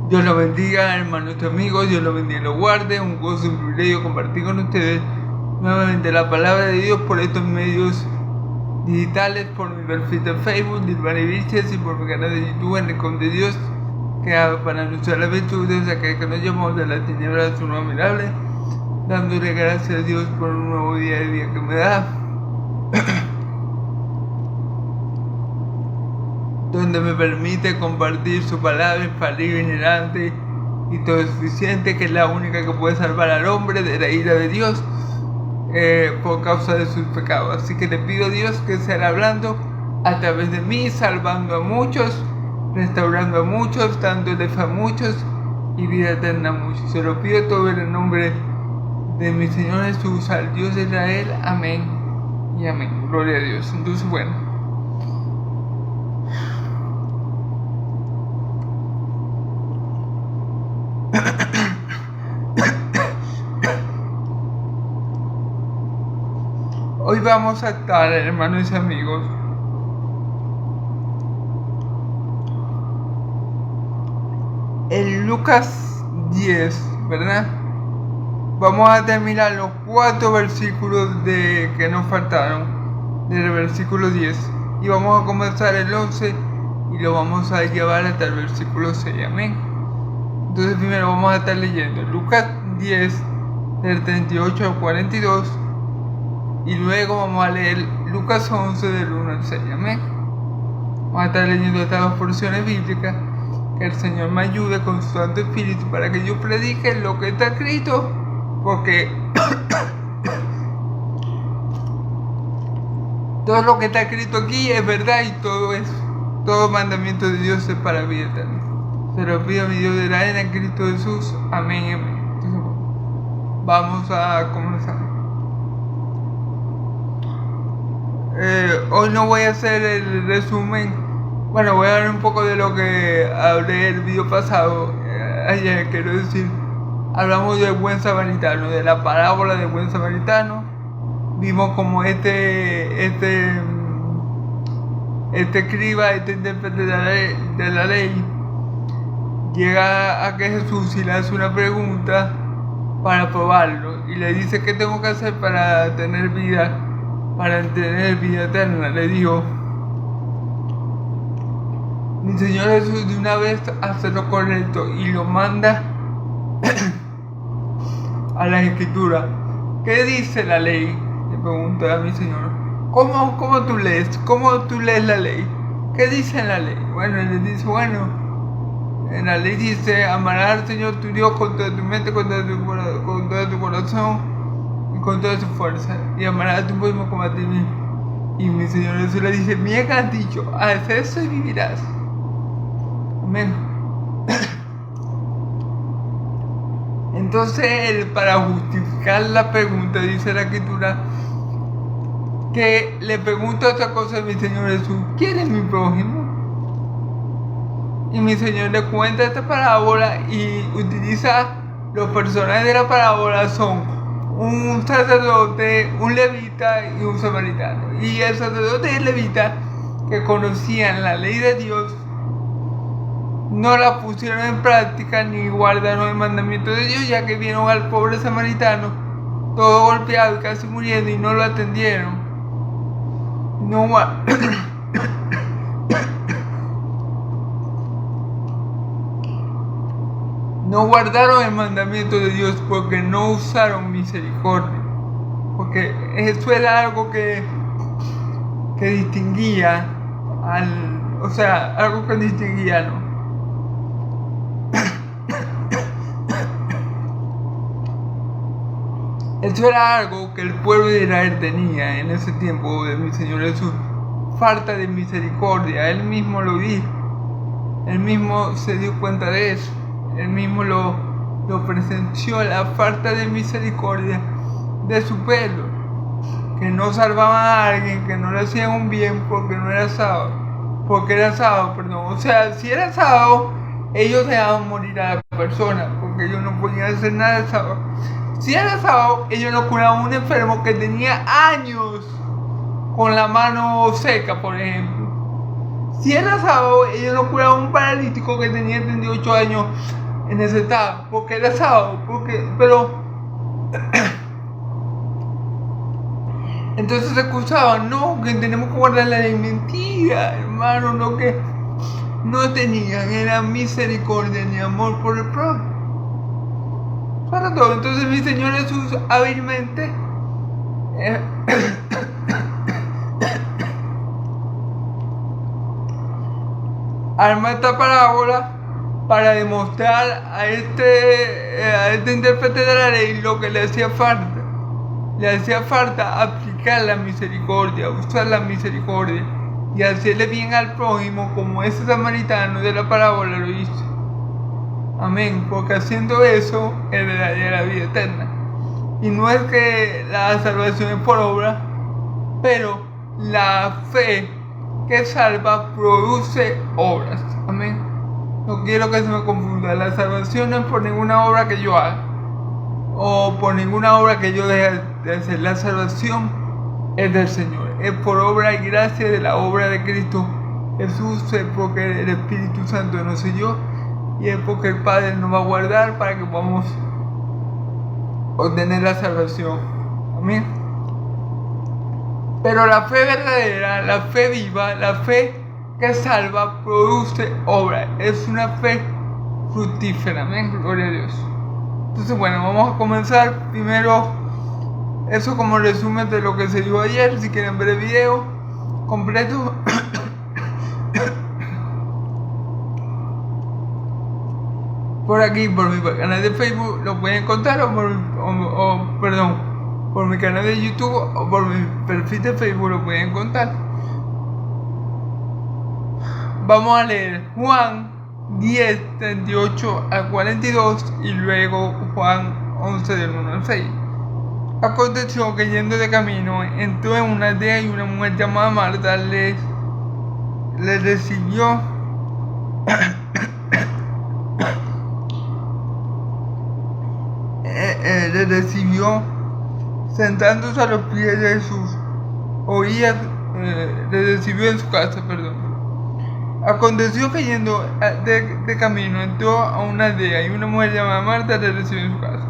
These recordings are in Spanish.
Dios los bendiga, hermanos y amigos. Dios los bendiga y los guarde. Un gozo y un privilegio compartir con ustedes nuevamente la palabra de Dios por estos medios digitales, por mi perfil de Facebook, Dilmari Vilches, y por mi canal de YouTube, en Rincón de Dios, que para anunciar las virtudes de aquel que nos llamó de la tiniebla a su nombre admirable, dándole gracias a Dios por un nuevo día de vida que me da, donde me permite compartir su palabra infalible, inerrante y todo suficiente, que es la única que puede salvar al hombre de la ira de Dios por causa de sus pecados. Así que le pido a Dios que sea hablando a través de mí, salvando a muchos, restaurando a muchos, dándole fe a muchos y vida eterna a muchos. Se lo pido todo en el nombre de mi Señor Jesús, al Dios de Israel. Amén y amén. Gloria a Dios. Entonces, bueno, hoy vamos a estar, hermanos y amigos, en Lucas 10, ¿verdad? Vamos a terminar los 4 versículos que nos faltaron del versículo 10 y vamos a comenzar el 11 y lo vamos a llevar hasta el versículo 6, amén. Entonces primero vamos a estar leyendo Lucas 10 del 38 al 42 y luego vamos a leer Lucas 11 del 1 al 6, amén. Vamos a estar leyendo estas dos porciones bíblicas. Que el Señor me ayude con su Santo Espíritu para que yo predique lo que está escrito, porque todo lo que está escrito aquí es verdad y todo mandamiento de Dios es para vida eterna. Se lo pido a mi Dios de la era en Cristo Jesús. Amén y amén. Entonces, vamos a comenzar. Hoy no voy a hacer el resumen. Bueno, voy a hablar un poco de lo que hablé el video pasado. Ayer, quiero decir, hablamos del buen samaritano, de la parábola del buen samaritano. Vimos como este escriba, este intérprete de la ley, llega a que Jesús y le hace una pregunta para probarlo. Y le dice, ¿qué tengo que hacer para tener vida eterna? Le dijo, mi Señor Jesús de una vez hace lo correcto y lo manda a la Escritura. ¿Qué dice la ley? Le pregunta a mi Señor. ¿Cómo tú lees? ¿Cómo tú lees la ley? ¿Qué dice en la ley? Bueno, él le dice, en la ley dice, amarás al Señor tu Dios con toda tu mente, con todo tu corazón y con toda tu fuerza, y amarás a tu prójimo como a ti mismo. Y mi Señor Jesús le dice, bien has dicho, haz eso y vivirás. Amén. Entonces él, para justificar la pregunta, dice la Escritura, que le pregunta otra cosa a mi Señor Jesús, ¿quién es mi prójimo? Y mi Señor le cuenta esta parábola y utiliza los personajes de la parábola, son un sacerdote, un levita y un samaritano. Y el sacerdote y el levita, que conocían la ley de Dios, no la pusieron en práctica ni guardaron el mandamiento de Dios, ya que vieron al pobre samaritano todo golpeado y casi muriendo y no lo atendieron. No guardaron el mandamiento de Dios porque no usaron misericordia. Porque eso era algo que distinguía algo que distinguía, ¿no? Eso era algo que el pueblo de Israel tenía en ese tiempo de mi Señor Jesús, falta de misericordia. Él mismo lo dijo, él mismo se dio cuenta de eso, él mismo lo presenció, la falta de misericordia de su pueblo, que no salvaban a alguien, que no le hacían un bien porque era sábado, o sea, si era sábado, ellos dejaban morir a la persona, porque ellos no podían hacer nada el sábado. Si era sábado, ellos no curaban a un enfermo que tenía años con la mano seca, por ejemplo. Si era sábado, ellos no curaban a un paralítico que tenía 38 años en ese estado, porque era sábado, pero entonces se acusaban, no, que tenemos que guardar la ley. Mentira, hermano, no, que no tenían, era misericordia ni amor por el prójimo. Para todo. Entonces mi Señor Jesús hábilmente arma esta parábola para demostrar a este intérprete de la ley lo que le hacía falta. Le hacía falta aplicar la misericordia, usar la misericordia y hacerle bien al prójimo como ese samaritano de la parábola lo hizo. Amén, porque haciendo eso heredaría la vida eterna. Y no es que la salvación es por obra, pero la fe que salva produce obras. Amén. No quiero que se me confunda. La salvación no es por ninguna obra que yo haga o por ninguna obra que yo deje de hacer. La salvación es del Señor. Es por obra y gracia de la obra de Cristo Jesús. Es porque el Espíritu Santo nos selló y es porque el Padre nos va a guardar para que podamos obtener la salvación. Amén. Pero la fe verdadera, la fe viva, la fe que salva, produce obra. Es una fe fructífera. Amén. Gloria a Dios. Entonces, bueno, vamos a comenzar. Primero, eso como resumen de lo que se dio ayer. Si quieren ver el video completo. Por aquí, por mi canal de Facebook lo pueden encontrar, por mi canal de YouTube o por mi perfil de Facebook lo pueden encontrar. Vamos a leer Juan 10, 38 al 42 y luego Juan 11 del 1 al 6. Aconteció que yendo de camino entró en una aldea y una mujer llamada Marta le recibió sentándose a los pies de Jesús. Le recibió en su casa, Aconteció que yendo de camino entró a una aldea y una mujer llamada Marta le recibió en su casa.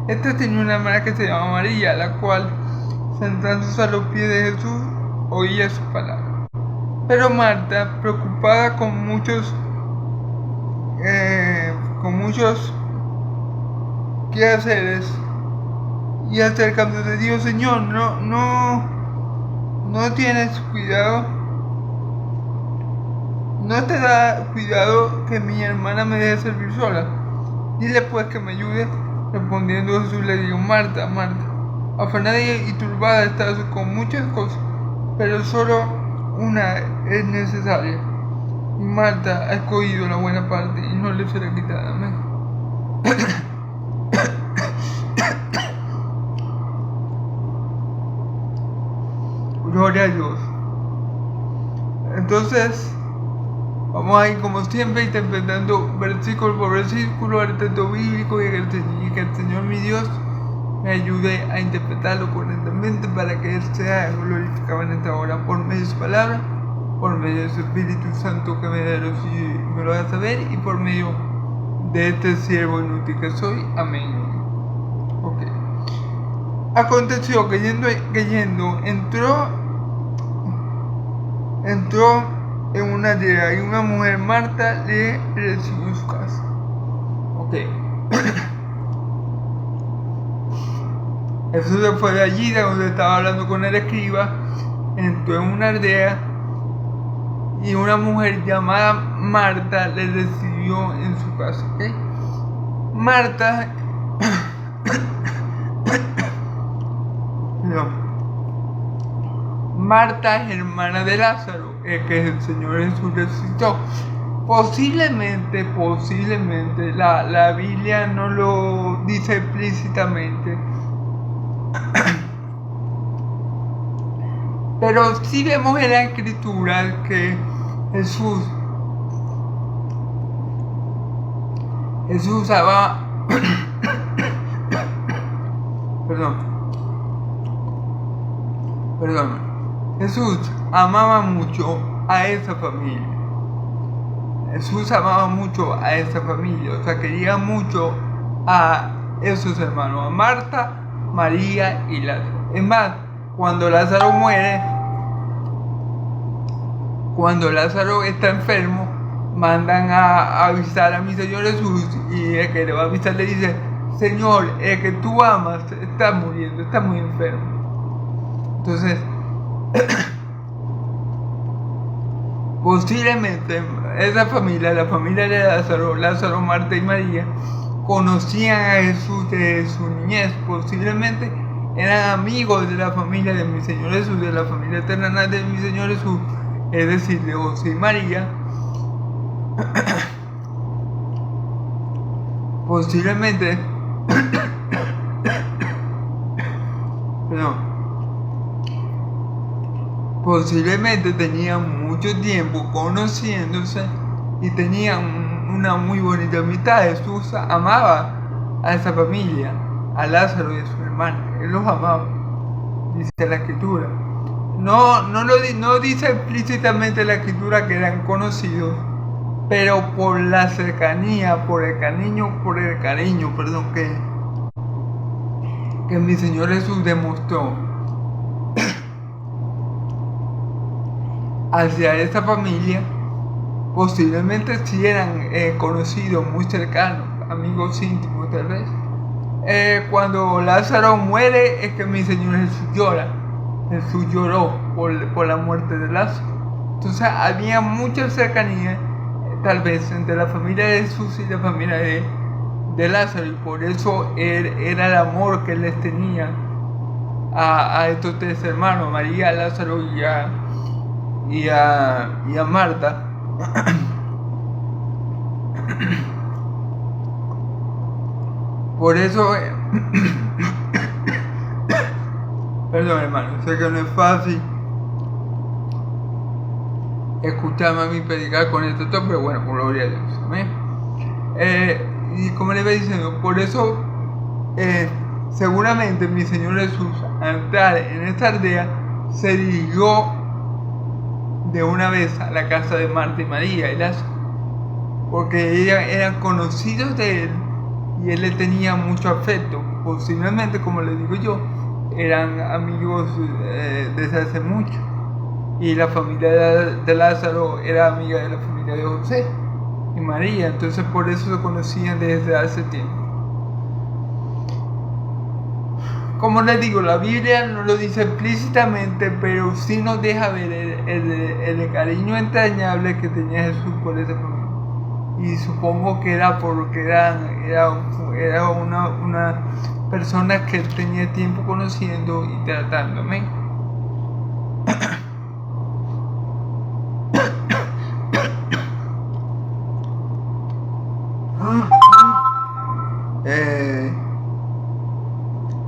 Esta tenía una hermana que se llamaba María, la cual, sentándose a los pies de Jesús, oía sus palabras. Pero Marta, preocupada con muchos quehaceres y acercándose, dijo: Señor, no tienes cuidado, no te da cuidado que mi hermana me deje servir sola. Dile pues que me ayude. Respondiendo Jesús le dijo: Marta, Marta, afanada y turbada estás con muchas cosas, pero solo una es necesaria. Y Marta ha escogido la buena parte y no le será quitada. Amén. Gloria a Dios. Entonces, vamos a ir como siempre interpretando versículo por versículo el texto bíblico y que el Señor mi Dios me ayude a interpretarlo correctamente para que Él sea glorificado en esta hora por medio de su palabra, por medio de su Espíritu Santo que me lo haga saber y por medio de este siervo inútil que soy. Amén. Ok. Aconteció que yendo entró en una aldea y una mujer, Marta, le recibió en su casa. Ok. Jesús se fue de allí, de donde estaba hablando con el escriba, entró en una aldea y una mujer llamada Marta le recibió en su casa. ¿Okay? Marta Marta es hermana de Lázaro, el que el Señor Jesús resucitó. Posiblemente la Biblia no lo dice explícitamente, pero sí vemos en la Escritura que Jesús amaba Jesús amaba mucho a esa familia. Jesús amaba mucho a esa familia, o sea, quería mucho a esos hermanos, a Marta, María y Lázaro. Es más, cuando Lázaro muere, cuando Lázaro está enfermo, mandan a avisar a mi Señor Jesús, y el que le va a avisar le dice: Señor, el que tú amas está muriendo, está muy enfermo. Entonces, posiblemente esa familia, la familia de Lázaro, Marta y María, conocían a Jesús de su niñez. Posiblemente eran amigos de la familia de mi Señor Jesús, de la familia terrenal de mi Señor Jesús, es decir, de José y María. Posiblemente posiblemente tenían mucho tiempo conociéndose y tenían una muy bonita amistad. Jesús amaba a esa familia, a Lázaro y a su hermana. Él los amaba, dice la Escritura. No dice explícitamente la Escritura que eran conocidos, pero por la cercanía, por el cariño, que mi Señor Jesús demostró hacia esta familia, posiblemente si eran conocidos, muy cercanos, amigos íntimos tal vez. Cuando Lázaro muere es que mi Señor Jesús llora. Jesús lloró por la muerte de Lázaro. Entonces había mucha cercanía, tal vez, entre la familia de Jesús y la familia de Lázaro, y por eso era el amor que les tenía a estos tres hermanos, María, Lázaro y a Marta. Por eso perdón, hermano, sé que no es fácil escucharme a mí predicar con esto, pero bueno, por gloria a Dios. ¿Amén? Y como le iba diciendo, por eso seguramente mi Señor Jesús, al entrar en esta aldea, se dirigió de una vez a la casa de Marta y María y Lázaro, porque ellas eran conocidos de él y él le tenía mucho afecto. Posiblemente, como le digo yo, eran amigos desde hace mucho, y la familia de Lázaro era amiga de la familia de José y María, entonces por eso se conocían desde hace tiempo. Como les digo, la Biblia no lo dice explícitamente, pero sí nos deja ver el cariño entrañable que tenía Jesús por esa familia. Y supongo que era porque era una persona que tenía tiempo conociendo y tratándome.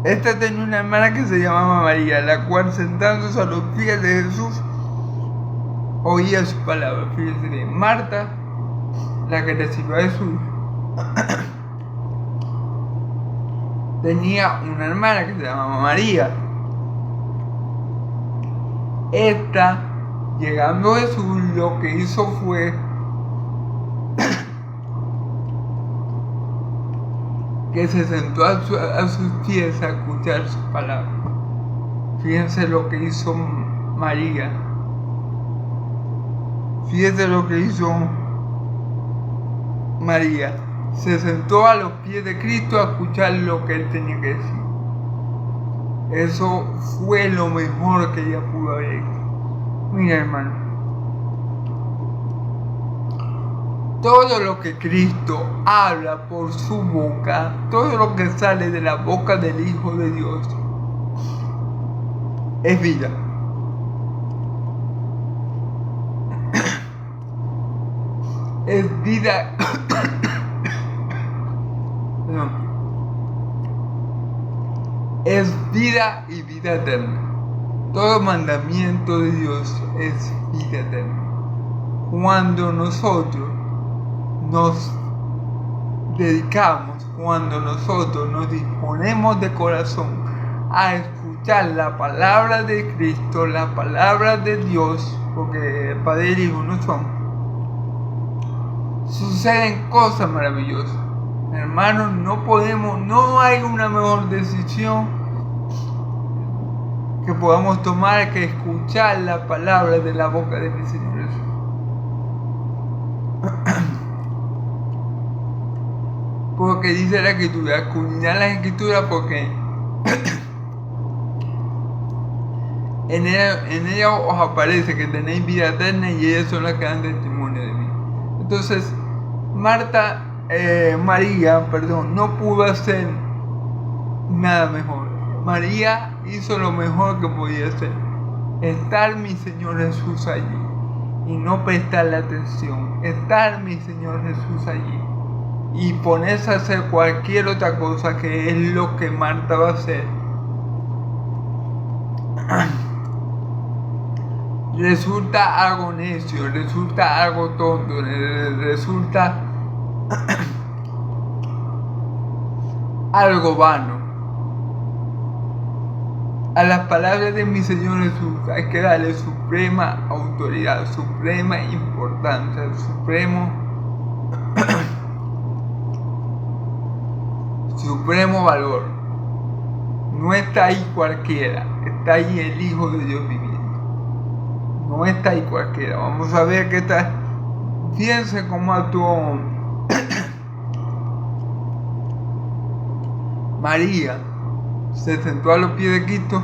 Esta tenía una hermana que se llamaba María, la cual, sentándose a los pies de Jesús, oía sus palabras. Fíjense bien, Marta, la que recibió a Jesús, tenía una hermana que se llamaba María. Esta, llegando a Jesús, lo que hizo fue que se sentó a sus pies a escuchar sus palabras. Fíjense lo que hizo María. Fíjense lo que hizo María. Se sentó a los pies de Cristo a escuchar lo que él tenía que decir. Eso fue lo mejor que ella pudo haber hecho. Mira, hermano, todo lo que Cristo habla por su boca, todo lo que sale de la boca del Hijo de Dios, es vida. Es vida. No. Es vida y vida eterna. Todo mandamiento de Dios es vida eterna. Cuando nosotros nos dedicamos, cuando nosotros nos disponemos de corazón a escuchar la palabra de Cristo, la palabra de Dios, porque Padre y Hijo no son, suceden cosas maravillosas. Hermanos, no hay una mejor decisión que podamos tomar que escuchar la palabra de la boca de mi Señor Jesús. Porque dice la Escritura, escudriñad las Escrituras porque en ella os aparece que tenéis vida eterna y ellas son las que dan testimonio de mí. Entonces, María, no pudo hacer nada mejor. María hizo lo mejor que podía hacer. Estar mi Señor Jesús allí y no prestarle atención. Estar mi Señor Jesús allí y ponerse a hacer cualquier otra cosa, que es lo que Marta va a hacer. Resulta algo necio, resulta algo tonto, resulta algo vano. A las palabras de mi Señor Jesús hay que darle suprema autoridad, suprema importancia, supremo valor. No está ahí cualquiera, está ahí el Hijo de Dios viviendo. No está ahí cualquiera. Vamos a ver qué está. Fíjense cómo actuó María. Se sentó a los pies de Cristo.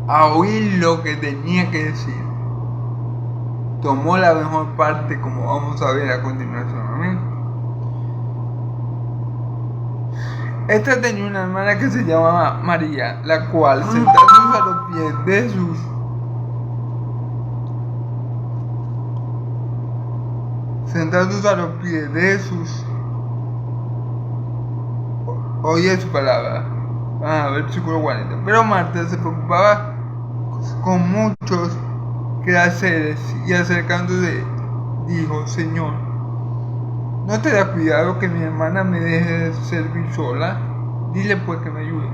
A oír lo que tenía que decir. Tomó la mejor parte, como vamos a ver a continuación. ¿Amén? Esta tenía una hermana que se llamaba María, la cual, sentándose a los pies de Jesús, oye su palabra. Versículo 40. Pero Marta se preocupaba con muchos quehaceres y acercándose dijo: Señor, ¿no te da cuidado que mi hermana me deje servir sola? Dile pues que me ayude.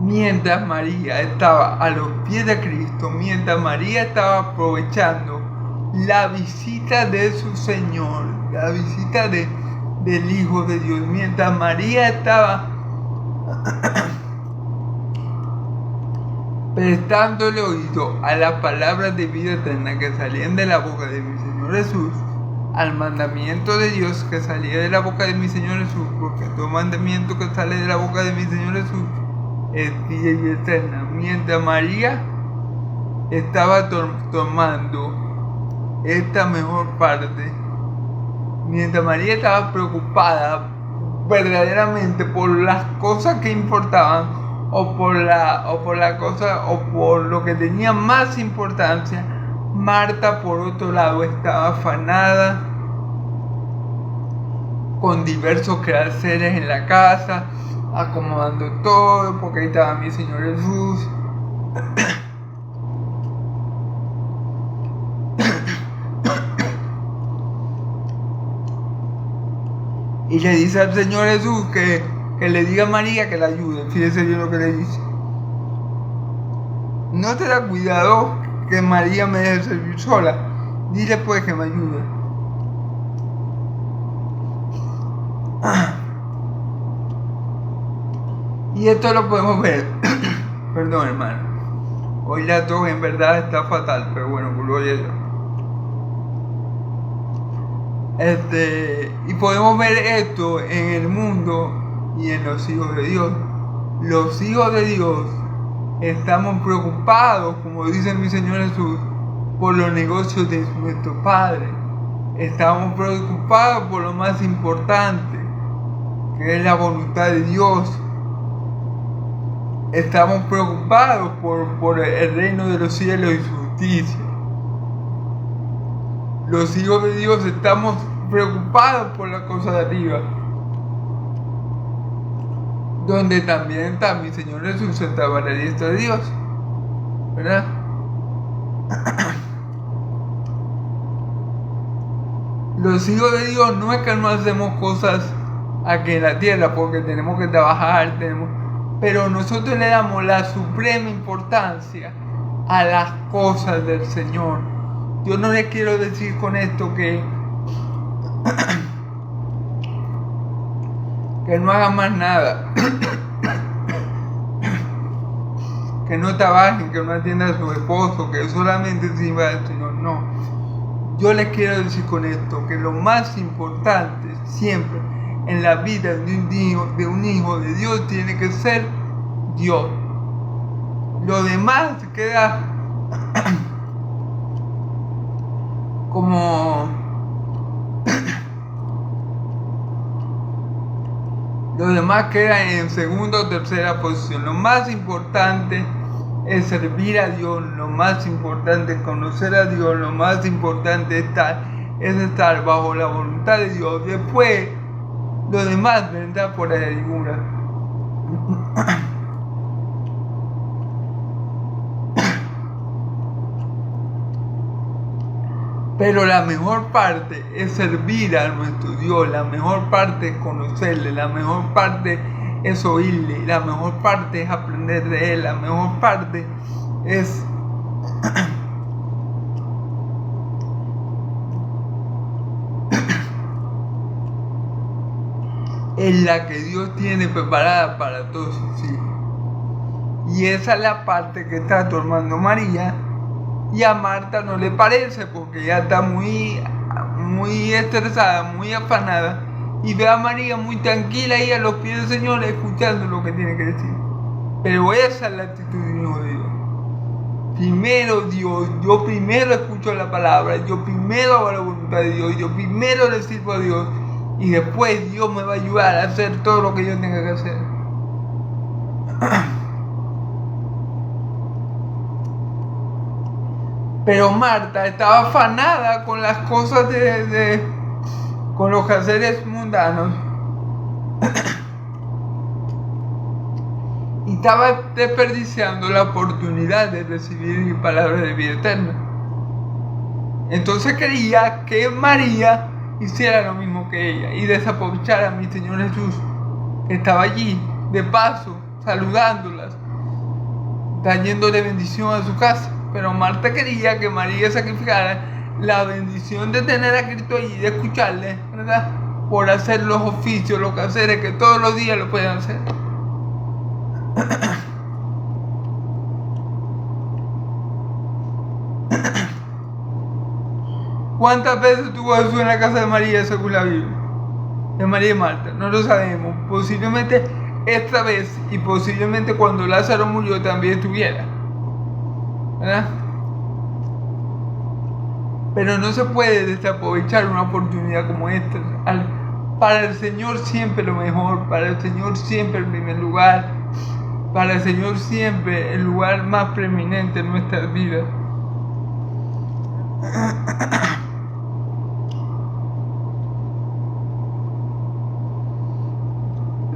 Mientras María estaba a los pies de Cristo, mientras María estaba aprovechando la visita de su Señor, la visita del Hijo de Dios, mientras María estaba prestándole oído a las palabras de vida eterna que salían de la boca de mi Señor Jesús, al mandamiento de Dios que salía de la boca de mi Señor Jesús, porque todo mandamiento que sale de la boca de mi Señor Jesús es vida y eterna. Mientras María estaba tomando esta mejor parte, mientras María estaba preocupada verdaderamente por las cosas que importaban, o por lo que tenía más importancia, Marta, por otro lado, estaba afanada con diversos quehaceres en la casa, acomodando todo, porque ahí estaba mi Señor Jesús. Y le dice al Señor Jesús que le diga a María que la ayude. Fíjese bien lo que le dice. No te da cuidado que María me deje servir sola. Dile pues que me ayude. Y esto lo podemos ver. Perdón, hermano. Hoy la tos en verdad está fatal, pero bueno, gloria a Dios. Y podemos ver esto en el mundo y en los hijos de Dios. Los hijos de Dios estamos preocupados, como dice mi Señor Jesús, por los negocios de nuestro Padre. Estamos preocupados por lo más importante, que es la voluntad de Dios. Estamos preocupados por el reino de los cielos y su justicia. Los hijos de Dios estamos preocupados por la cosa de arriba, donde también está mi Señor Jesús sentado a la diestra de Dios, ¿verdad? Los hijos de Dios no es que no hacemos cosas aquí en la tierra porque tenemos que trabajar, pero nosotros le damos la suprema importancia a las cosas del Señor. Yo no le quiero decir con esto que no hagan más nada, que no trabajen, que no atiendan a su esposo, que solamente sirva al Señor. No. Yo les quiero decir con esto que lo más importante siempre en la vida de un hijo de Dios tiene que ser Dios. Lo demás queda como lo demás queda en segunda o tercera posición. Lo más importante es servir a Dios, lo más importante es conocer a Dios, lo más importante es estar bajo la voluntad de Dios. Después, lo demás vendrá por añadidura. Pero la mejor parte es servir a nuestro Dios, la mejor parte es conocerle, la mejor parte es oírle, la mejor parte es aprender de Él, la mejor parte es la que Dios tiene preparada para todos sus hijos. Y esa es la parte que está tomando María, y a Marta no le parece porque ella está muy estresada, muy afanada, y ve a María muy tranquila ahí a los pies del Señor escuchando lo que tiene que decir. Pero esa es la actitud de un hijo de Dios. Primero Dios, yo primero escucho la palabra, yo primero hago la voluntad de Dios, yo primero le sirvo a Dios, y después Dios me va a ayudar a hacer todo lo que yo tenga que hacer. Pero Marta estaba afanada con las cosas con los quehaceres mundanos. Y estaba desperdiciando la oportunidad de recibir palabras de vida eterna. Entonces quería que María hiciera lo mismo que ella y desaprovechara a mi Señor Jesús, que estaba allí, de paso, saludándolas, trayéndole bendición a su casa. Pero Marta quería que María sacrificara la bendición de tener a Cristo allí, de escucharle, ¿verdad? Por hacer los oficios, los quehaceres que todos los días lo pueden hacer. ¿Cuántas veces tuvo Jesús en la casa de María según la Biblia? De María y Marta, no lo sabemos. Posiblemente esta vez y posiblemente cuando Lázaro murió también estuviera, ¿verdad? Pero no se puede desaprovechar una oportunidad como esta. Para el Señor siempre lo mejor, para el Señor siempre el primer lugar, para el Señor siempre el lugar más preeminente en nuestras vidas.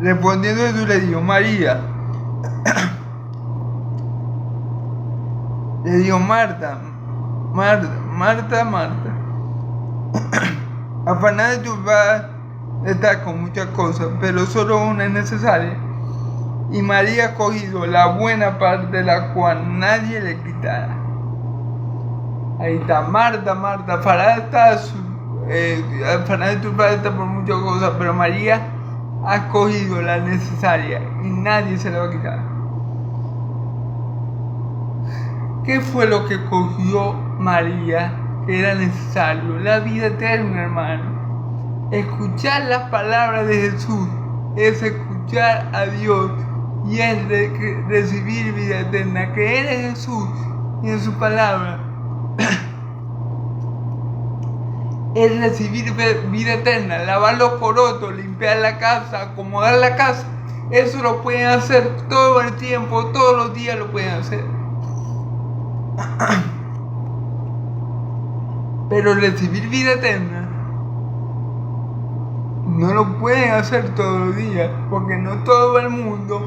Respondiendo Jesús le dijo, María, le dijo, Marta, afanada y turbada está con muchas cosas, pero solo una es necesaria. Y María ha cogido la buena parte, la cual nadie le quitará. Ahí está, Marta, afanada y turbada está por muchas cosas, pero María ha cogido la necesaria y nadie se la va a quitar. ¿Qué fue lo que cogió María que era necesario? La vida eterna, hermano. Escuchar las palabras de Jesús es escuchar a Dios y es recibir vida eterna. Creer en Jesús y en su palabra es recibir vida eterna. Lavar los corotos, limpiar la casa, acomodar la casa, eso lo pueden hacer todo el tiempo, todos los días lo pueden hacer. Pero recibir vida eterna no lo pueden hacer todos los días, porque no todo el mundo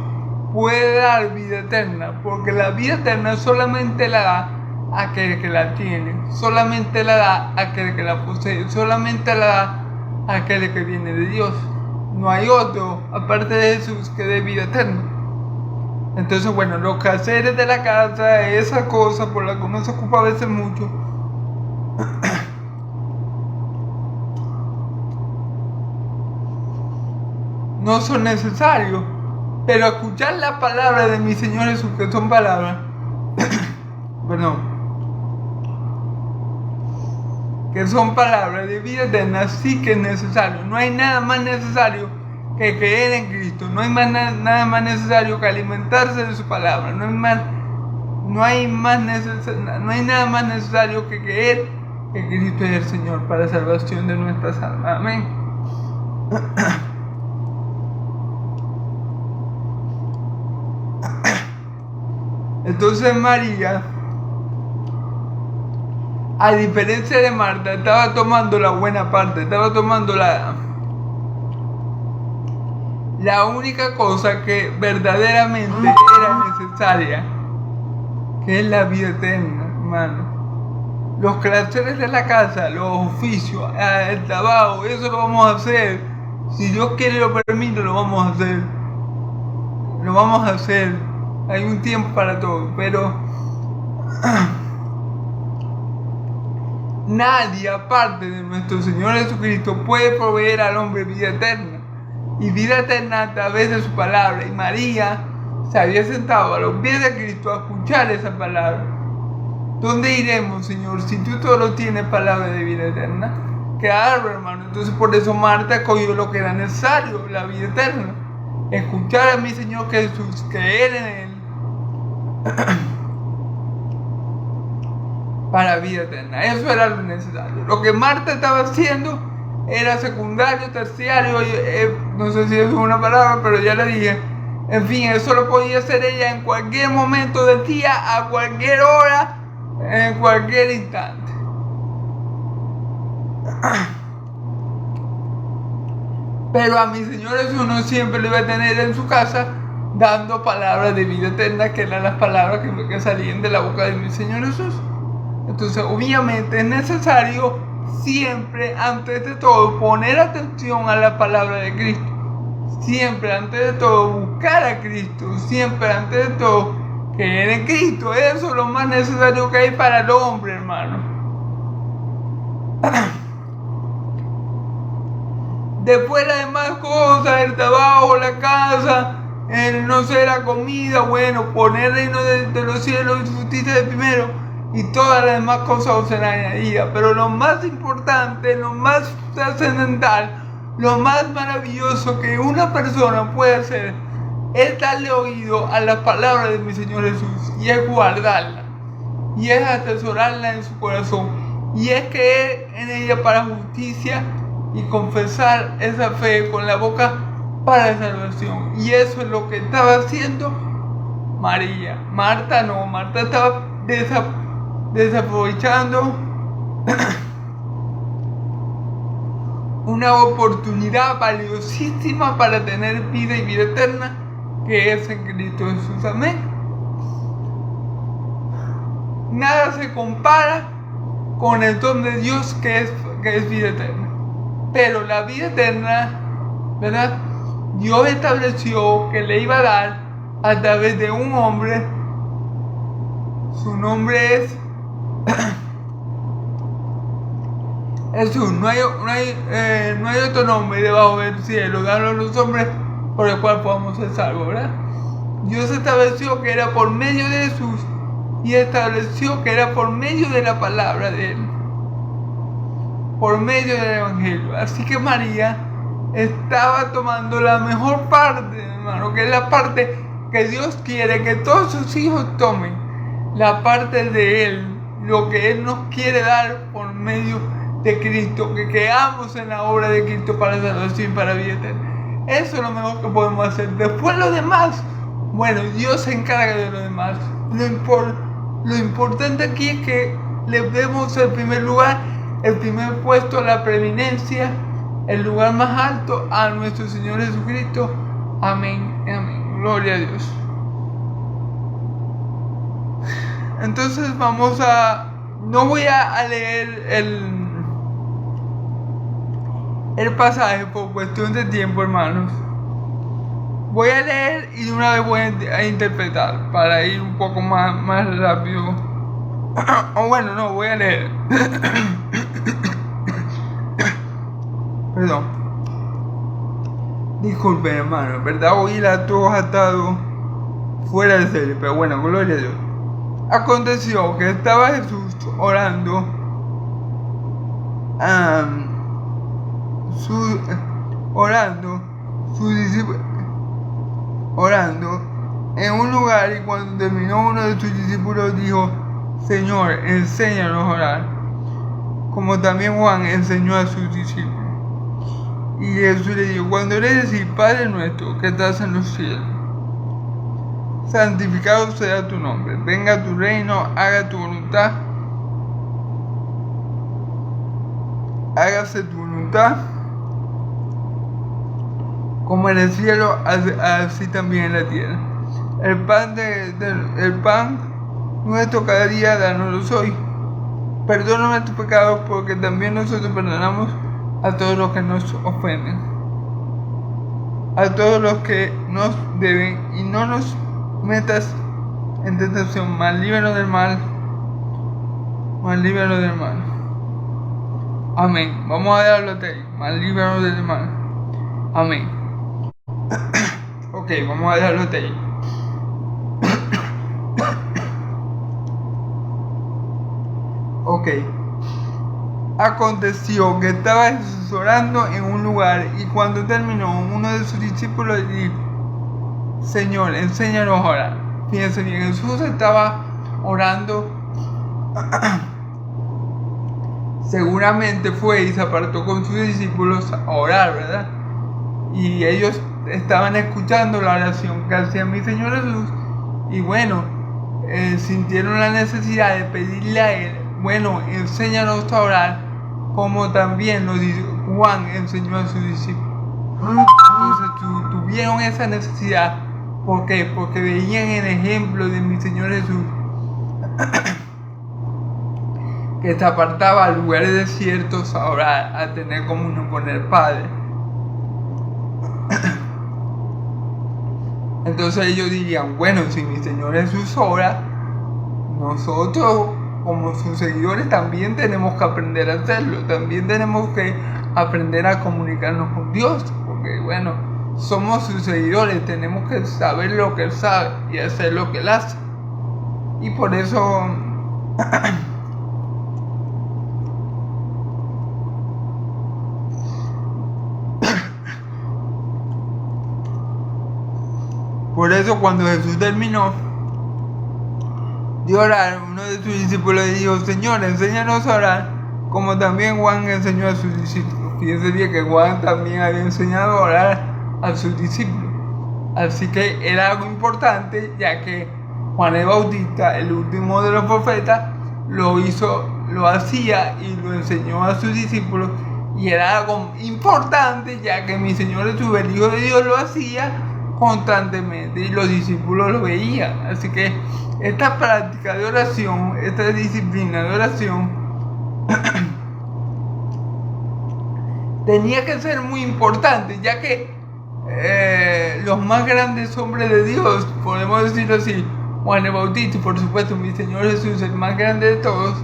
puede dar vida eterna, porque la vida eterna solamente la da aquel que la tiene, solamente la da aquel que la posee, solamente la da aquel que viene de Dios. No hay otro aparte de Jesús que dé vida eterna. Entonces, bueno, los quehaceres de la casa, esa cosa por la que uno se ocupa a veces mucho, no son necesarios. Pero escuchar la palabra de mi Señor Jesús, que son palabras, perdón, que son palabras de vida eterna, sí que es necesario. No hay nada más necesario que creer en Cristo. No hay nada más necesario que alimentarse de su palabra. No hay nada más necesario que creer que Cristo es el Señor para la salvación de nuestras almas. Amén. Entonces María, a diferencia de Marta, estaba tomando la buena parte, estaba tomando la única cosa que verdaderamente era necesaria, que es la vida eterna, hermano. Los quehaceres de la casa, los oficios, el trabajo, eso lo vamos a hacer. Si Dios quiere lo permite, lo vamos a hacer. Lo vamos a hacer. Hay un tiempo para todo, pero nadie aparte de nuestro Señor Jesucristo puede proveer al hombre vida eterna. Y vida eterna a través de su palabra. Y María se había sentado a los pies de Cristo a escuchar esa palabra. ¿Dónde iremos, Señor, si tú solo tienes palabra de vida eterna? Claro, hermano. Entonces por eso Marta cogió lo que era necesario, la vida eterna. Escuchar a mi Señor Jesús, creer en Él, para vida eterna. Eso era lo necesario. Lo que Marta estaba haciendo era secundario, terciario, no sé si es una palabra, pero ya le dije. En fin, eso lo podía hacer ella en cualquier momento del día, a cualquier hora, en cualquier instante. Pero a mi Señor Jesús no siempre lo iba a tener en su casa, dando palabras de vida eterna, que eran las palabras que salían de la boca de mi Señor Jesús. Entonces, obviamente es necesario siempre, antes de todo, poner atención a la palabra de Cristo. Siempre, antes de todo, buscar a Cristo. Siempre, antes de todo, creer en Cristo. Eso es lo más necesario que hay para el hombre, hermano. Después las demás cosas, el trabajo, la casa, no sé, la comida, bueno, poner el reino de los cielos y su justicia de primero, y todas las demás cosas os serán añadidas. Pero lo más importante, lo más trascendental, lo más maravilloso que una persona puede hacer es darle oído a la palabra de mi Señor Jesús, y es guardarla, y es atesorarla en su corazón, y es creer en ella para justicia y confesar esa fe con la boca para la salvación. Y eso es lo que estaba haciendo María. Marta no, Marta estaba desaprovechando una oportunidad valiosísima para tener vida y vida eterna, que es en Cristo Jesús. Amén. Nada se compara con el don de Dios que es vida eterna. Pero la vida eterna, ¿verdad? Dios estableció que le iba a dar a través de un hombre. Su nombre es Jesús. No hay otro nombre debajo del cielo, dado a los hombres, por el cual podamos ser salvos, ¿verdad? Dios estableció que era por medio de Jesús, y estableció que era por medio de la palabra de Él, por medio del Evangelio. Así que María estaba tomando la mejor parte, hermano, que es la parte que Dios quiere que todos sus hijos tomen, la parte de Él, lo que Él nos quiere dar por medio de Cristo, que creamos en la obra de Cristo para salvación y para vida eterna. Eso es lo mejor que podemos hacer. Después lo demás, bueno, Dios se encarga de lo demás. Lo importante aquí es que le demos el primer lugar, el primer puesto, la preeminencia, el lugar más alto a nuestro Señor Jesucristo. Amén, amén. Gloria a Dios. Entonces no voy a leer el pasaje por cuestión de tiempo, hermanos. voy a leer y de una vez voy a interpretar para ir un poco más rápido. O bueno, no, voy a leer. Perdón. Disculpen, hermano, en verdad hoy la tos ha estado fuera de serie, pero bueno, gloria a Dios. Aconteció que estaba Jesús orando, sus discípulos orando en un lugar, y cuando terminó uno de sus discípulos dijo: Señor, enséñanos a orar, como también Juan enseñó a sus discípulos. Y Jesús le dijo: cuando eres decir, Padre nuestro que estás en los cielos, santificado sea tu nombre, venga tu reino, haga tu voluntad, hágase tu voluntad, como en el cielo, así también en la tierra. El pan nuestro cada día, danoslo hoy. Perdona nuestros pecados, porque también nosotros perdonamos a todos los que nos ofenden, a todos los que nos deben, y no nos metas en tentación, mas líbranos del mal, Amén. Vamos a darlo ahí, mas líbranos del mal. Amén. Ok, vamos a dejarlo ahí. Ok. Aconteció que estaba Jesús orando en un lugar, y cuando terminó, uno de sus discípulos le dijo: Señor, enséñanos a orar. Fíjense bien, Jesús estaba orando. Seguramente fue y se apartó con sus discípulos a orar, ¿verdad? Y ellos estaban escuchando la oración que hacía mi Señor Jesús, y bueno, sintieron la necesidad de pedirle a Él: bueno, enséñanos a orar, como también Juan enseñó a sus discípulos. Entonces tuvieron esa necesidad. ¿Por qué? Porque veían el ejemplo de mi Señor Jesús, que se apartaba a lugares desiertos a orar, a tener comunión con el Padre. Entonces ellos dirían: bueno, si mi Señor Jesús ora, nosotros como sus seguidores también tenemos que aprender a hacerlo, también tenemos que aprender a comunicarnos con Dios, porque bueno, somos sus seguidores, tenemos que saber lo que Él sabe y hacer lo que Él hace. Y por eso cuando Jesús terminó de orar, uno de sus discípulos le dijo: Señor, enséñanos a orar, como también Juan enseñó a sus discípulos. Fíjense bien que Juan también había enseñado a orar a sus discípulos. Así que era algo importante, ya que Juan el Bautista, el último de los profetas, lo hacía y lo enseñó a sus discípulos. Y era algo importante, ya que mi Señor Jesús, el Hijo de Dios, lo hacía constantemente y los discípulos lo veían. Así que esta práctica de oración, esta disciplina de oración tenía que ser muy importante, ya que los más grandes hombres de Dios, podemos decirlo así, Juan el Bautista y por supuesto mi Señor Jesús, el más grande de todos,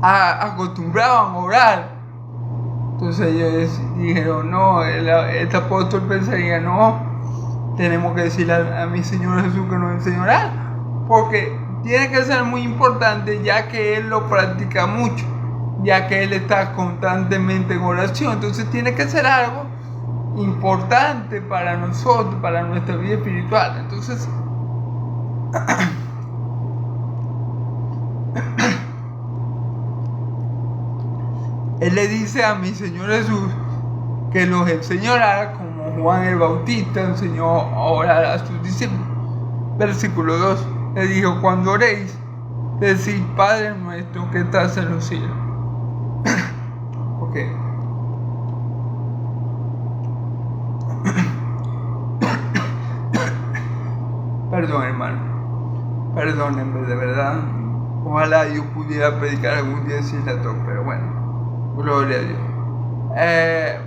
acostumbraban a orar. Entonces ellos dijeron: no, este apóstol pensaría: no, tenemos que decirle a mi Señor Jesús que nos enseñe a orar, porque tiene que ser muy importante, ya que Él lo practica mucho, ya que Él está constantemente en oración. Entonces tiene que ser algo importante para nosotros, para nuestra vida espiritual. Entonces Él le dice a mi Señor Jesús que los enseñó a orar, como Juan el Bautista enseñó a orar a sus discípulos. Versículo 2, le dijo: cuando oréis, decid: Padre nuestro que estás en los cielos. Ok. Perdón, hermano. Perdónenme, de verdad. Ojalá yo pudiera predicar algún día sin la tos, pero bueno. Gloria a Dios.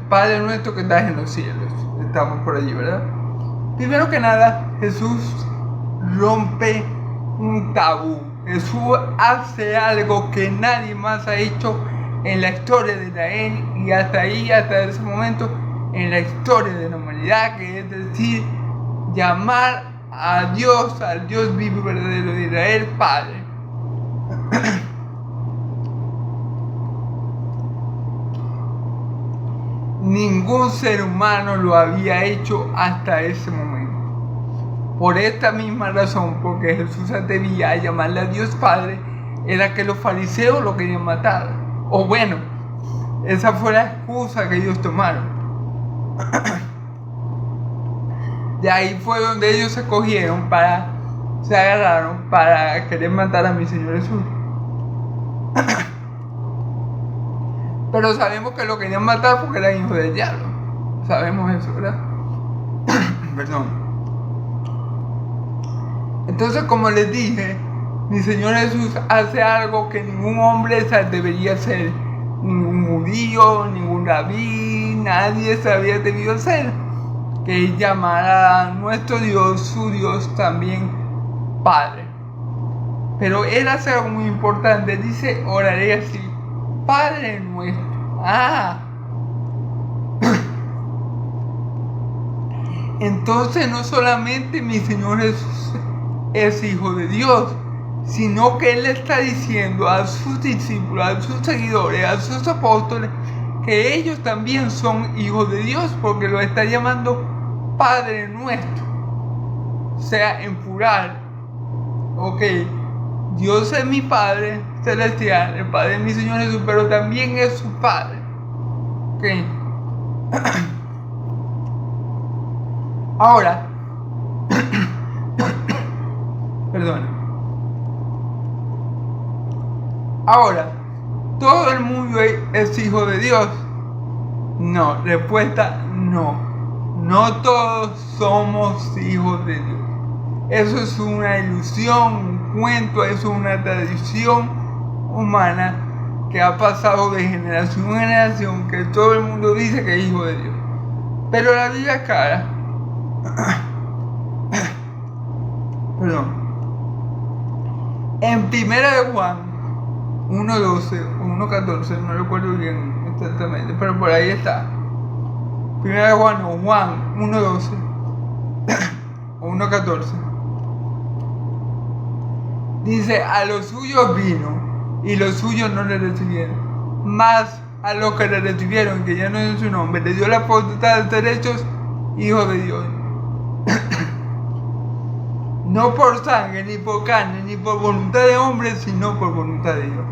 Padre nuestro que estás en los cielos. Estamos por allí, ¿verdad? Primero que nada, Jesús rompe un tabú. Jesús hace algo que nadie más ha hecho en la historia de Israel y hasta ese momento, en la historia de la humanidad, que es decir, llamar a Dios, al Dios vivo y verdadero de Israel, Padre. Ningún ser humano lo había hecho hasta ese momento. Por esta misma razón, porque Jesús atrevía a llamarle a Dios Padre, era que los fariseos lo querían matar. O bueno, esa fue la excusa que ellos tomaron. De ahí fue donde ellos se agarraron para querer matar a mi Señor Jesús. Pero sabemos que lo querían matar porque era hijo del diablo. Sabemos eso, ¿verdad? Perdón. Entonces, como les dije, mi Señor Jesús hace algo que ningún hombre debería hacer. Ningún judío, ningún rabí, nadie se había debido hacer. Que es llamar a nuestro Dios, su Dios también, Padre. Pero Él hace algo muy importante. Dice, oraré así. Padre nuestro. Entonces no solamente mi Señor Jesús es hijo de Dios, sino que Él le está diciendo a sus discípulos, a sus seguidores, a sus apóstoles, que ellos también son hijos de Dios, porque lo está llamando Padre nuestro. O sea, en plural. Ok, Dios es mi Padre celestial, el Padre de mi Señor Jesús, pero también es su Padre. Ok. Ahora, perdona. Ahora, ¿todo el mundo es hijo de Dios? No, respuesta no. No todos somos hijos de Dios. Eso es una ilusión, un cuento, eso es una tradición humana que ha pasado de generación en generación, que todo el mundo dice que es hijo de Dios. Pero la Biblia es clara. Perdón. En 1 de Juan 1:12 o 1:14, no recuerdo bien exactamente, pero por ahí está. 1 de Juan 1:12 o 1:14. Dice, a los suyos vino y los suyos no le recibieron. Mas a los que le recibieron, que ya no es su nombre, le dio la potestad de ser hechos hijos de Dios. No por sangre, ni por carne, ni por voluntad de hombre, sino por voluntad de Dios.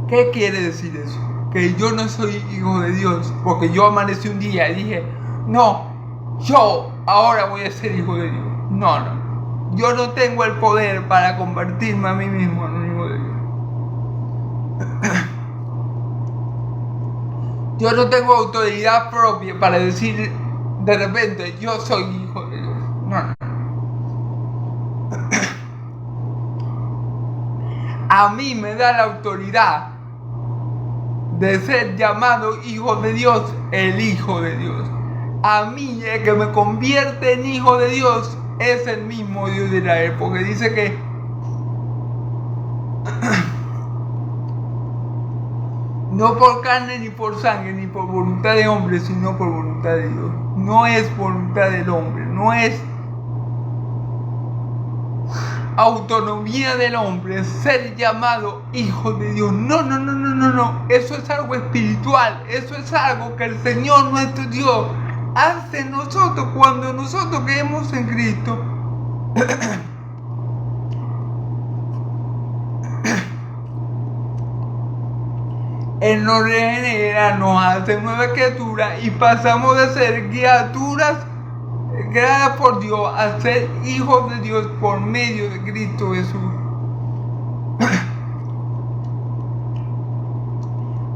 ¿Qué quiere decir eso? Que yo no soy hijo de Dios porque yo amanecí un día y dije, no, yo ahora voy a ser hijo de Dios. No. Yo no tengo el poder para convertirme a mí mismo en un hijo de Dios. Yo no tengo autoridad propia para decir de repente, yo soy hijo de Dios. No. A mí me da la autoridad de ser llamado hijo de Dios, el Hijo de Dios. A mí el que me convierte en hijo de Dios es el mismo Dios de Israel, porque dice que no por carne ni por sangre ni por voluntad de hombre, sino por voluntad de Dios. No es voluntad del hombre, no es autonomía del hombre ser llamado hijo de Dios. No. Eso es algo espiritual, eso es algo que el Señor nuestro Dios hace en nosotros cuando nosotros creemos en Cristo. Él nos regenera, nos hace nueva criatura y pasamos de ser criaturas creadas por Dios a ser hijos de Dios por medio de Cristo Jesús.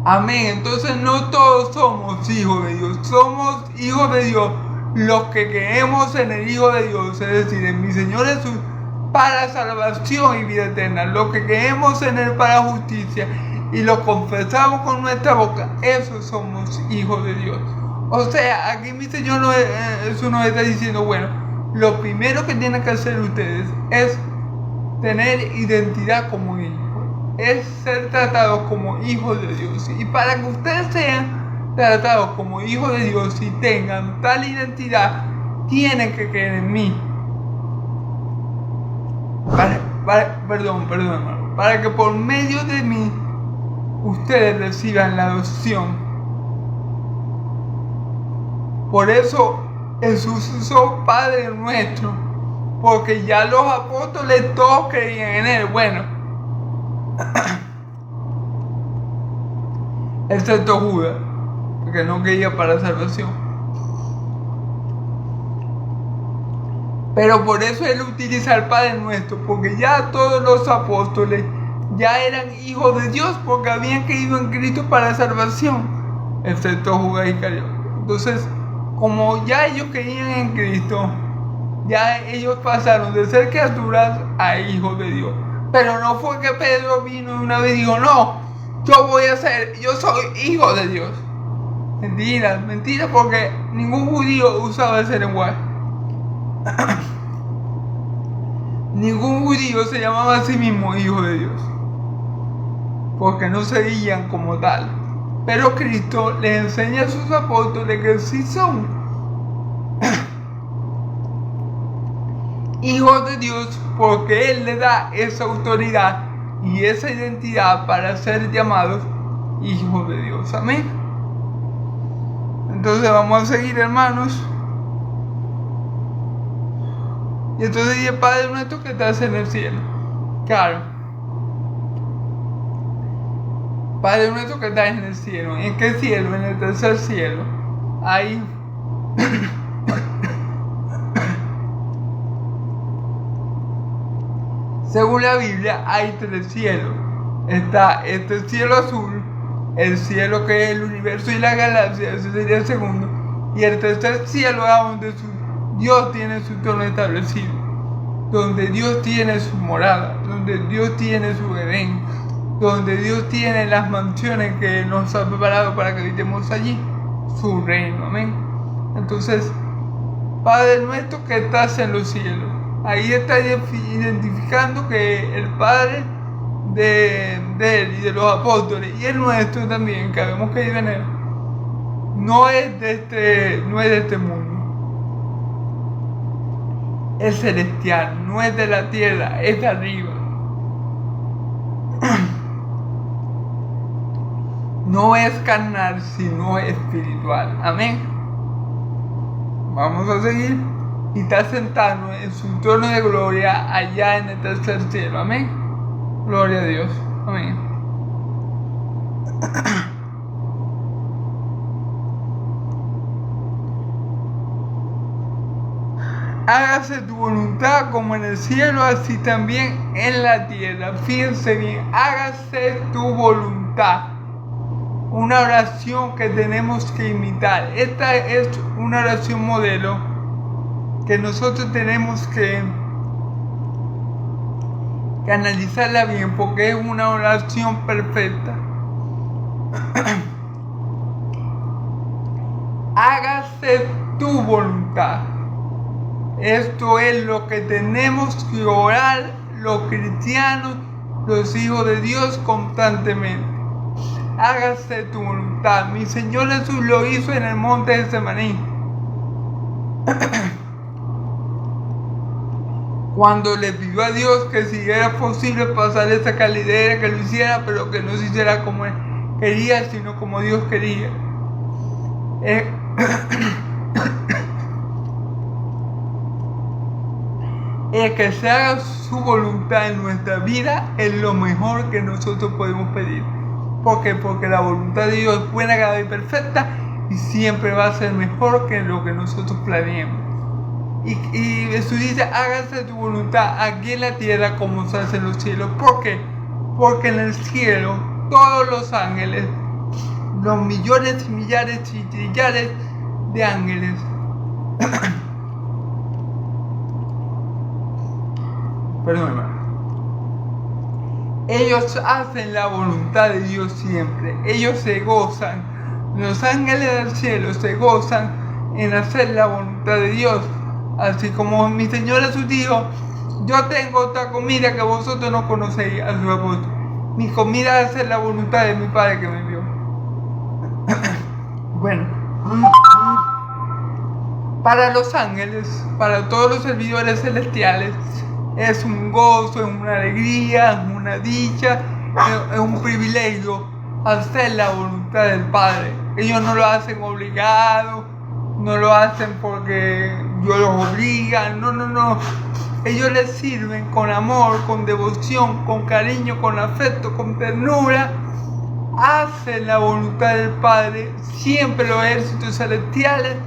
Amén. Entonces no todos somos hijos de Dios. Somos hijos de Dios los que creemos en el Hijo de Dios, es decir, en mi Señor Jesús, para salvación y vida eterna. Los que creemos en Él para justicia. y lo confesamos con nuestra boca, esos somos hijos de Dios. O sea, aquí mi Señor eso nos está diciendo, bueno, lo primero que tienen que hacer ustedes es tener identidad como hijos, es ser tratados como hijos de Dios. Y para que ustedes sean tratados como hijos de Dios y tengan tal identidad, tienen que creer en mí. Perdón, hermano. Para que por medio de mí ustedes reciban la adopción. Por eso Jesús usó Padre Nuestro, porque ya los apóstoles todos creían en Él. Bueno, excepto Judas, porque no creía para salvación. Pero por eso Él utiliza el Padre Nuestro, porque ya todos los apóstoles ya eran hijos de Dios, porque habían creído en Cristo para salvación, excepto Judas Iscariote. Entonces, como ya ellos creían en Cristo, ya ellos pasaron de ser criaturas a hijos de Dios. Pero no fue que Pedro vino y una vez dijo, no, yo soy hijo de Dios. Mentira, porque ningún judío usaba ese lenguaje. Ningún judío se llamaba a sí mismo hijo de Dios, porque no se veían como tal. Pero Cristo les enseña a sus apóstoles que sí son hijos de Dios, porque Él les da esa autoridad y esa identidad para ser llamados hijos de Dios. Amén. Entonces vamos a seguir, hermanos. Y entonces dice, Padre Nuestro que estás en el cielo. Claro. Padre Nuestro que estás en el cielo. ¿En qué cielo? En el tercer cielo. Ahí. Según la Biblia hay tres cielos. Está este cielo azul, el cielo que es el universo y la galaxia, ese sería el segundo. Y el tercer cielo es donde Dios tiene su trono establecido, donde Dios tiene su morada, donde Dios tiene su Edén, donde Dios tiene las mansiones que nos ha preparado para que habitemos allí, su reino. Amén. Entonces, Padre Nuestro que estás en los cielos. Ahí está identificando que el Padre de Él y de los apóstoles y el nuestro también, que habemos creído en Él, no es de este mundo. Es celestial, no es de la tierra, es de arriba. No es carnal, sino espiritual. Amén. Vamos a seguir. Y está sentado en su trono de gloria allá en el tercer cielo. Amén. Gloria a Dios. Amén. Hágase tu voluntad como en el cielo, así también en la tierra. Fíjense bien, hágase tu voluntad. Una oración que tenemos que imitar. Esta es una oración modelo que nosotros tenemos que analizarla bien, porque es una oración perfecta. Hágase tu voluntad. Esto es lo que tenemos que orar los cristianos, los hijos de Dios, constantemente. Hágase tu voluntad. Mi Señor Jesús lo hizo en el monte de Getsemaní. Cuando le pidió a Dios que si era posible pasar esa calidera, que lo hiciera, pero que no se hiciera como Él quería, sino como Dios quería. El que se haga su voluntad en nuestra vida es lo mejor que nosotros podemos pedir. ¿Por qué? Porque la voluntad de Dios es buena, agradable y perfecta, y siempre va a ser mejor que lo que nosotros planeemos. Y Jesús dice, hágase tu voluntad aquí en la tierra como se hace en los cielos. ¿Por qué? Porque en el cielo todos los ángeles, los millones y millares y trillares de ángeles, perdón, hermano, Ellos hacen la voluntad de Dios siempre. Ellos se gozan. Los ángeles del cielo se gozan en hacer la voluntad de Dios. Así como mi Señor Jesús dijo: yo tengo otra comida que vosotros no conocéis, a su apóstol. Mi comida es hacer la voluntad de mi Padre que me envió. Bueno, para los ángeles, para todos los servidores celestiales, es un gozo, es una alegría, es una dicha, es un privilegio hacer la voluntad del Padre. Ellos no lo hacen obligado, no lo hacen porque Dios los obliga, no. Ellos les sirven con amor, con devoción, con cariño, con afecto, con ternura. Hacen la voluntad del Padre. Siempre los ejércitos celestiales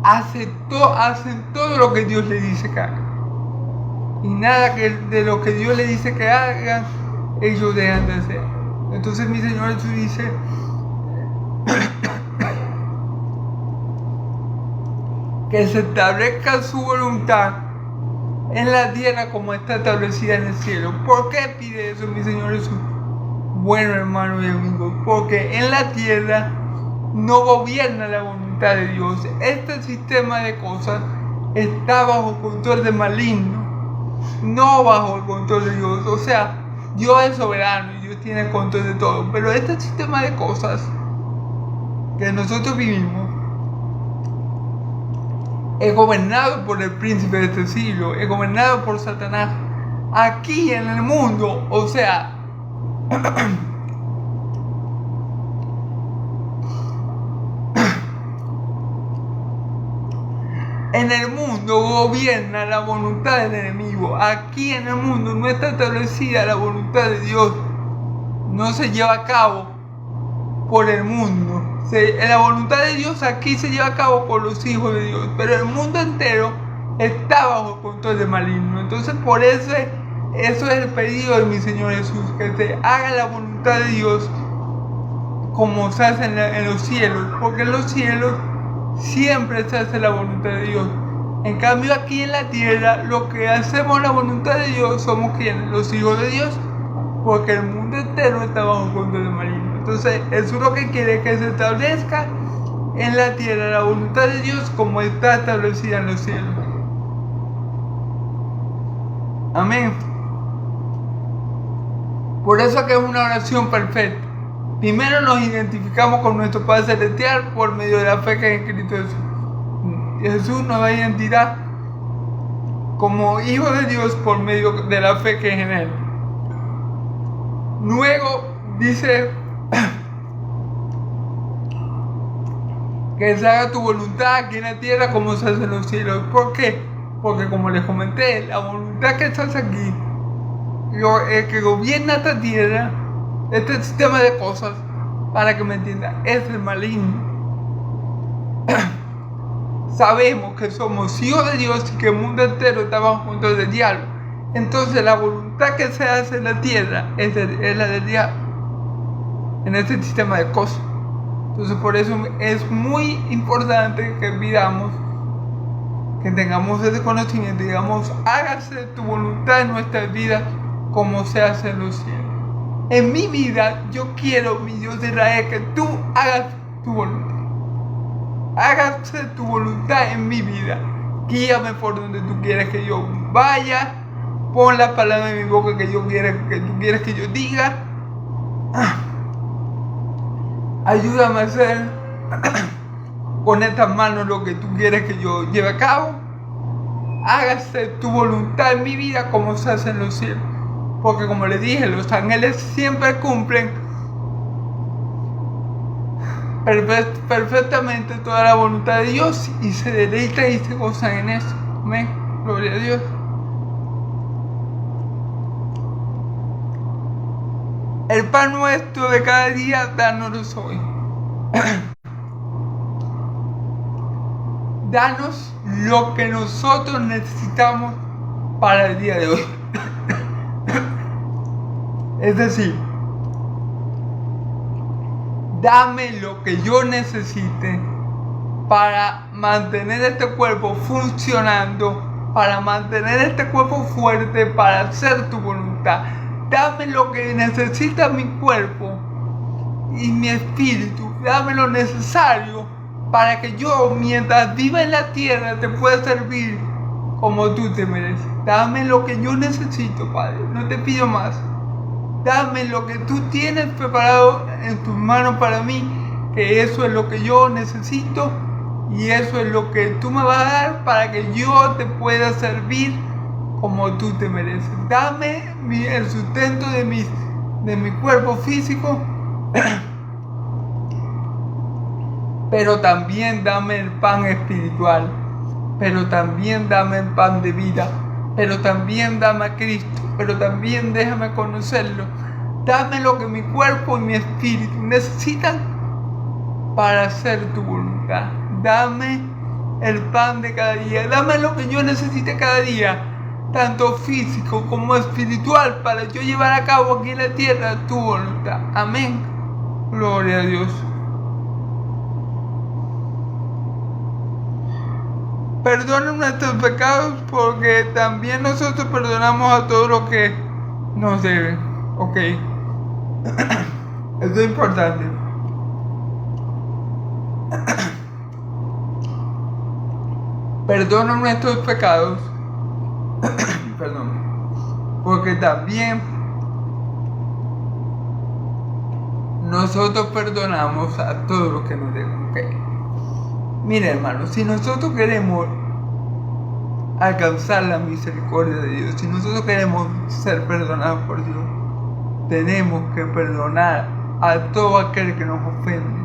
hacen todo lo que Dios les dice que hagan. Y nada de lo que Dios les dice que hagan, ellos dejan de hacer. Entonces mi Señor Jesús dice: que se establezca su voluntad en la tierra como está establecida en el cielo. ¿Por qué pide eso mi Señor Jesús? Bueno, hermanos y amigos, porque en la tierra no gobierna la voluntad de Dios. Este sistema de cosas está bajo control del maligno, no bajo el control de Dios. O sea, Dios es soberano y Dios tiene el control de todo. Pero este sistema de cosas que nosotros vivimos es gobernado por el príncipe de este siglo, es gobernado por Satanás. Aquí en el mundo, o sea, en el mundo gobierna la voluntad del enemigo. Aquí en el mundo no está establecida la voluntad de Dios. No se lleva a cabo por el mundo. La voluntad de Dios aquí se lleva a cabo por los hijos de Dios, pero el mundo entero está bajo el control del maligno. Entonces por eso es el pedido de mi Señor Jesús, que se haga la voluntad de Dios como se hace en los cielos, porque en los cielos siempre se hace la voluntad de Dios. En cambio aquí en la tierra, lo que hacemos la voluntad de Dios somos quienes, los hijos de Dios, porque el mundo entero está bajo el control del maligno. Entonces Jesús lo que quiere es que se establezca en la tierra la voluntad de Dios como está establecida en los cielos. Amén. Por eso que es una oración perfecta. Primero nos identificamos con nuestro Padre Celestial por medio de la fe que es en Cristo Jesús. Jesús nos da identidad como hijo de Dios por medio de la fe que es en Él. Luego dice que se haga tu voluntad aquí en la tierra como se hace en los cielos. ¿Por qué? Porque como les comenté, la voluntad que se hace aquí, el que gobierna esta tierra, este sistema de cosas, para que me entiendan, es el maligno. Sabemos que somos hijos de Dios y que el mundo entero está bajo control del diablo. Entonces la voluntad que se hace en la tierra es la del diablo, en este sistema de cosas. Entonces por eso es muy importante que pidamos, que tengamos ese conocimiento y digamos: hágase tu voluntad en nuestras vidas como se hace en los cielos. En mi vida yo quiero, mi Dios de Israel, que tú hagas tu voluntad. Hágase tu voluntad en mi vida. Guíame por donde tú quieres que yo vaya. Pon la palabra en mi boca que tú quieres que yo diga. Ayúdame a hacer con estas manos lo que tú quieres que yo lleve a cabo. Hágase tu voluntad en mi vida como se hace en los cielos. Porque como les dije, los ángeles siempre cumplen perfectamente toda la voluntad de Dios y se deleitan y se gozan en eso. Amén. Gloria a Dios. El pan nuestro de cada día, dánoslo hoy. Danos lo que nosotros necesitamos para el día de hoy. Es decir, dame lo que yo necesite para mantener este cuerpo funcionando para mantener este cuerpo fuerte, para hacer tu voluntad. Dame lo que necesita mi cuerpo y mi espíritu. Dame lo necesario para que yo, mientras viva en la tierra, te pueda servir como tú te mereces. Dame lo que yo necesito, Padre. No te pido más. Dame lo que tú tienes preparado en tus manos para mí, que eso es lo que yo necesito y eso es lo que tú me vas a dar para que yo te pueda servir como tú te mereces. Dame el sustento de mi cuerpo físico, pero también dame el pan espiritual, pero también dame el pan de vida, pero también dame a Cristo, pero también déjame conocerlo. Dame lo que mi cuerpo y mi espíritu necesitan para hacer tu voluntad. Dame el pan de cada día, dame lo que yo necesite cada día, tanto físico como espiritual, para yo llevar a cabo aquí en la tierra tu voluntad. Amén. Gloria a Dios. Perdona nuestros pecados, porque también nosotros perdonamos a todos los que nos deben. Ok. Esto es importante. Perdona nuestros pecados. Perdón. Porque también nosotros perdonamos a todos los que nos deben. Ok. Mira, hermano, si nosotros queremos alcanzar la misericordia de Dios, si nosotros queremos ser perdonados por Dios, tenemos que perdonar a todo aquel que nos ofende.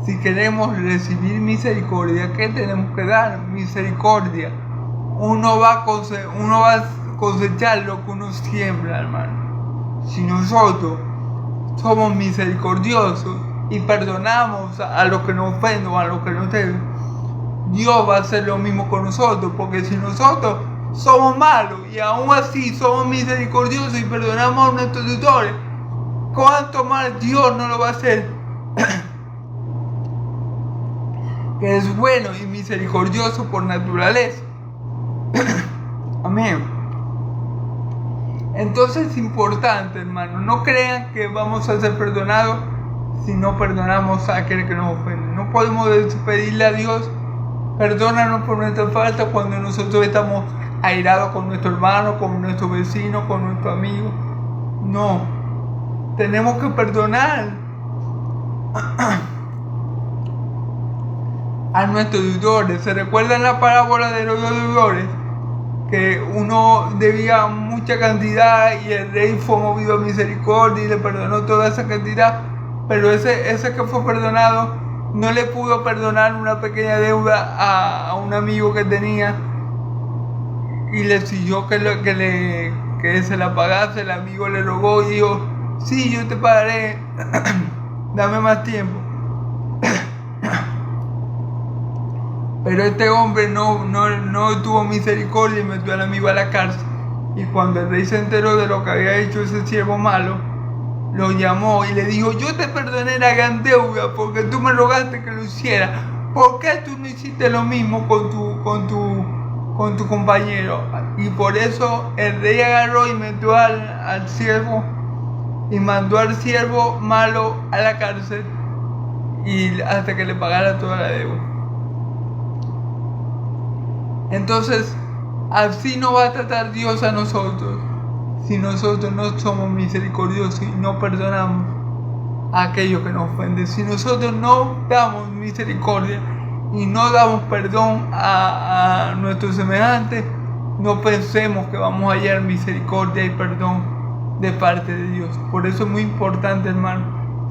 Si queremos recibir misericordia, ¿qué tenemos que dar? Misericordia. Uno va a cosechar lo que uno siembra, hermano. Si nosotros somos misericordiosos y perdonamos a los que nos ofenden o a los que nos deben, Dios va a hacer lo mismo con nosotros, porque si nosotros somos malos y aún así somos misericordiosos y perdonamos a nuestros deudores, ¿cuánto más Dios no lo va a hacer? Que es bueno y misericordioso por naturaleza. Amén. Entonces es importante, hermano, no crean que vamos a ser perdonados si no perdonamos a aquel que nos ofende. No podemos pedirle a Dios, perdónanos por nuestra falta, cuando nosotros estamos airados con nuestro hermano, con nuestro vecino, con nuestro amigo. No, tenemos que perdonar a nuestros deudores. ¿Se recuerdan la parábola de los deudores? Que uno debía mucha cantidad y el rey fue movido a misericordia y le perdonó toda esa cantidad, pero ese que fue perdonado no le pudo perdonar una pequeña deuda a un amigo que tenía y le exigió que se la pagase. El amigo le rogó y dijo: sí, yo te pagaré, dame más tiempo. Pero este hombre no tuvo misericordia y metió al amigo a la cárcel. Y cuando el rey se enteró de lo que había hecho ese siervo malo, lo llamó y le dijo: yo te perdoné la gran deuda porque tú me rogaste que lo hiciera. ¿Por qué tú no hiciste lo mismo con tu compañero? Y por eso el rey agarró y metió al siervo y mandó al siervo malo a la cárcel y hasta que le pagara toda la deuda. Entonces, así no va a tratar Dios a nosotros si nosotros no somos misericordiosos y no perdonamos a aquellos que nos ofenden. Si nosotros no damos misericordia y no damos perdón a nuestros semejantes, no pensemos que vamos a hallar misericordia y perdón de parte de Dios. Por eso es muy importante, hermano,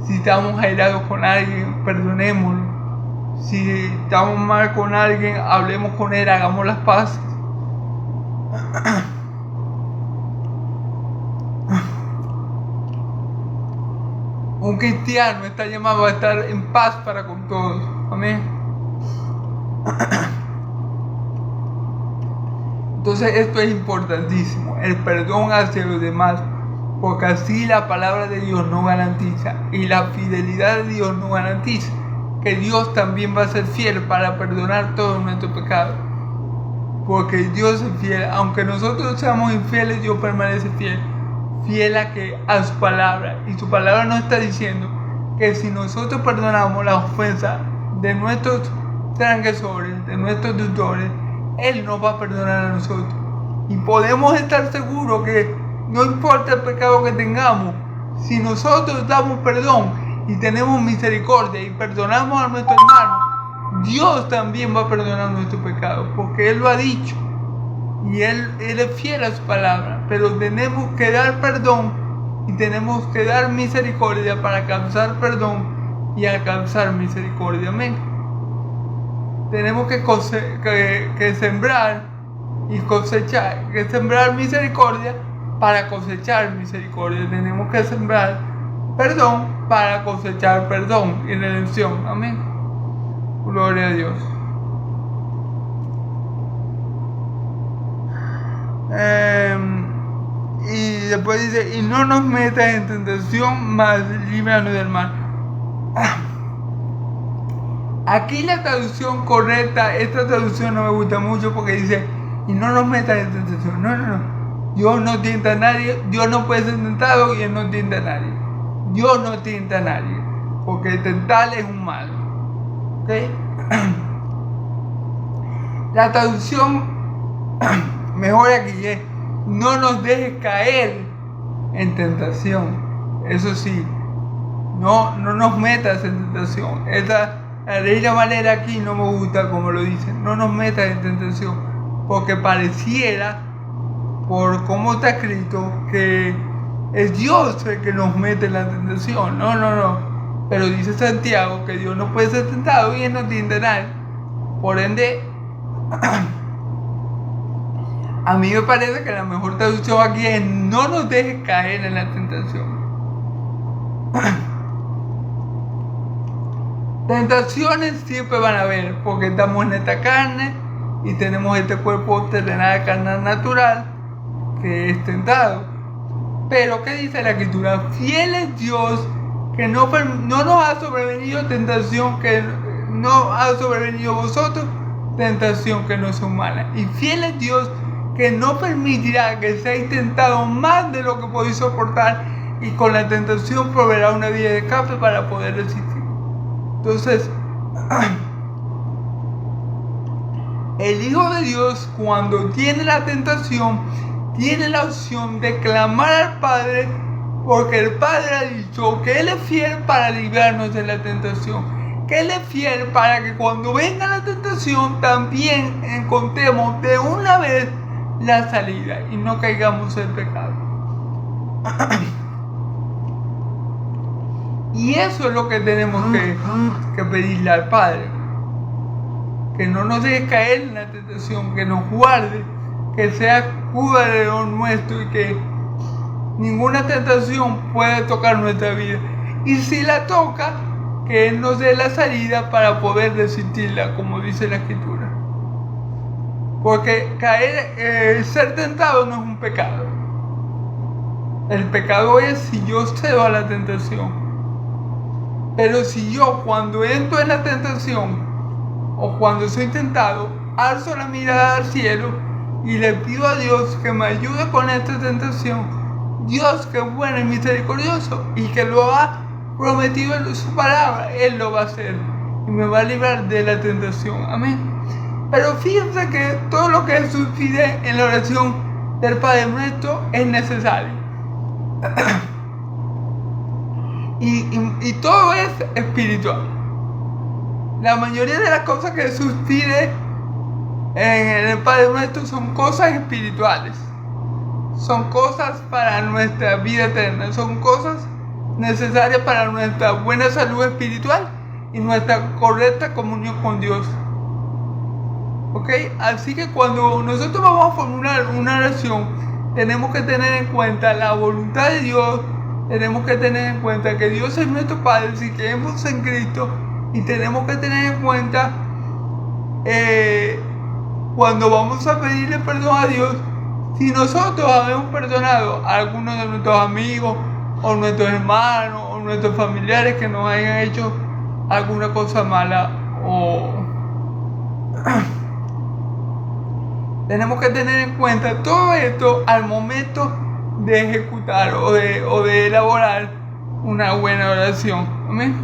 si estamos airados con alguien, perdonémoslo. Si estamos mal con alguien, hablemos con él, hagamos las paces. Un cristiano está llamado a estar en paz para con todos. Amén. Entonces esto es importantísimo, el perdón hacia los demás, porque así la palabra de Dios no garantiza y la fidelidad de Dios no garantiza que Dios también va a ser fiel para perdonar todos nuestros pecados. porque Dios es fiel. Aunque nosotros seamos infieles, Dios permanece fiel. Fiel a su palabra. Y su palabra nos está diciendo que si nosotros perdonamos la ofensa de nuestros transgresores, de nuestros deudores, Él nos va a perdonar a nosotros. Y podemos estar seguros que no importa el pecado que tengamos, si nosotros damos perdón y tenemos misericordia y perdonamos a nuestro hermano, Dios también va a perdonar nuestro pecado, porque Él lo ha dicho. Y Él es fiel a su palabra. Pero tenemos que dar perdón y tenemos que dar misericordia para alcanzar perdón y alcanzar misericordia. Amén. Tenemos que sembrar y cosechar, que sembrar misericordia para cosechar misericordia. Tenemos que sembrar perdón para cosechar perdón y redención. Amén. Gloria a Dios. Y después dice, y no nos metas en tentación, mas líbranos del mal. Aquí la traducción correcta, esta traducción no me gusta mucho porque dice, y no nos metas en tentación. No. Dios no tienta a nadie, Dios no puede ser tentado y Él no tienta a nadie. Dios no tienta a nadie, porque tentar es un mal. ¿Ok? La traducción mejor aquí es, no nos dejes caer en tentación. Eso sí, no nos metas en tentación. La Reina Valera aquí no me gusta como lo dice, no nos metas en tentación, porque pareciera, por cómo está escrito, que es Dios el que nos mete en la tentación. No. Pero dice Santiago que Dios no puede ser tentado y Él no tienta a nadie. Por ende, a mí me parece que la mejor traducción aquí es, no nos dejes caer en la tentación. Tentaciones siempre van a haber, porque estamos en esta carne y tenemos este cuerpo terrenal, carnal, natural, que es tentado. Pero ¿qué dice la Escritura? Fiel es Dios, que no nos ha sobrevenido tentación, que no ha sobrevenido vosotros tentación que no es humana. Y fiel es Dios, que no permitirá que seáis tentados más de lo que podéis soportar, y con la tentación proveerá una vía de escape para poder resistir. Entonces, el Hijo de Dios, cuando tiene la tentación, tiene la opción de clamar al Padre, porque el Padre ha dicho que Él es fiel para librarnos de la tentación, que Él es fiel para que cuando venga la tentación también encontremos de una vez la salida y no caigamos en pecado. Y eso es lo que tenemos que pedirle al Padre, que no nos deje caer en la tentación, que nos guarde, que sea escudo de león nuestro y que ninguna tentación pueda tocar nuestra vida. Y si la toca, que Él nos dé la salida para poder resistirla, como dice la Escritura. Porque ser tentado no es un pecado. El pecado es si yo cedo a la tentación. Pero si yo, cuando entro en la tentación o cuando soy tentado, alzo la mirada al cielo y le pido a Dios que me ayude con esta tentación, Dios, que es bueno y misericordioso y que lo ha prometido en su palabra, Él lo va a hacer y me va a librar de la tentación. Amén. Pero fíjense que todo lo que Jesús pide en la oración del Padre Nuestro es necesario. Y todo es espiritual. La mayoría de las cosas que Jesús pide en el Padre Nuestro son cosas espirituales. Son cosas para nuestra vida eterna. Son cosas necesarias para nuestra buena salud espiritual y nuestra correcta comunión con Dios. ¿Ok? Así que cuando nosotros vamos a formular una oración, tenemos que tener en cuenta la voluntad de Dios. Tenemos que tener en cuenta que Dios es nuestro Padre si creemos en Cristo, y tenemos que tener en cuenta cuando vamos a pedirle perdón a Dios, si nosotros habemos perdonado a algunos de nuestros amigos o nuestros hermanos o nuestros familiares que nos hayan hecho alguna cosa mala Tenemos que tener en cuenta todo esto al momento de ejecutar o de elaborar una buena oración. ¿Amén?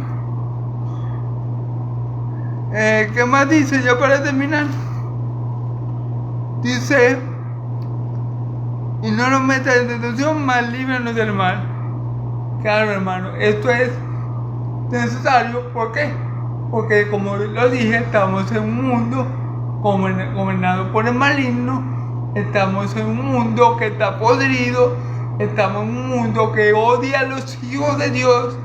¿Qué más dice ya para terminar? Dice: y no nos metas en tentación, mas líbranos del mal. Claro, hermano, esto es necesario. ¿Por qué? Porque, como lo dije, estamos en un mundo gobernado por el maligno. Estamos en un mundo que está podrido. Estamos en un mundo que odia a los hijos de Dios.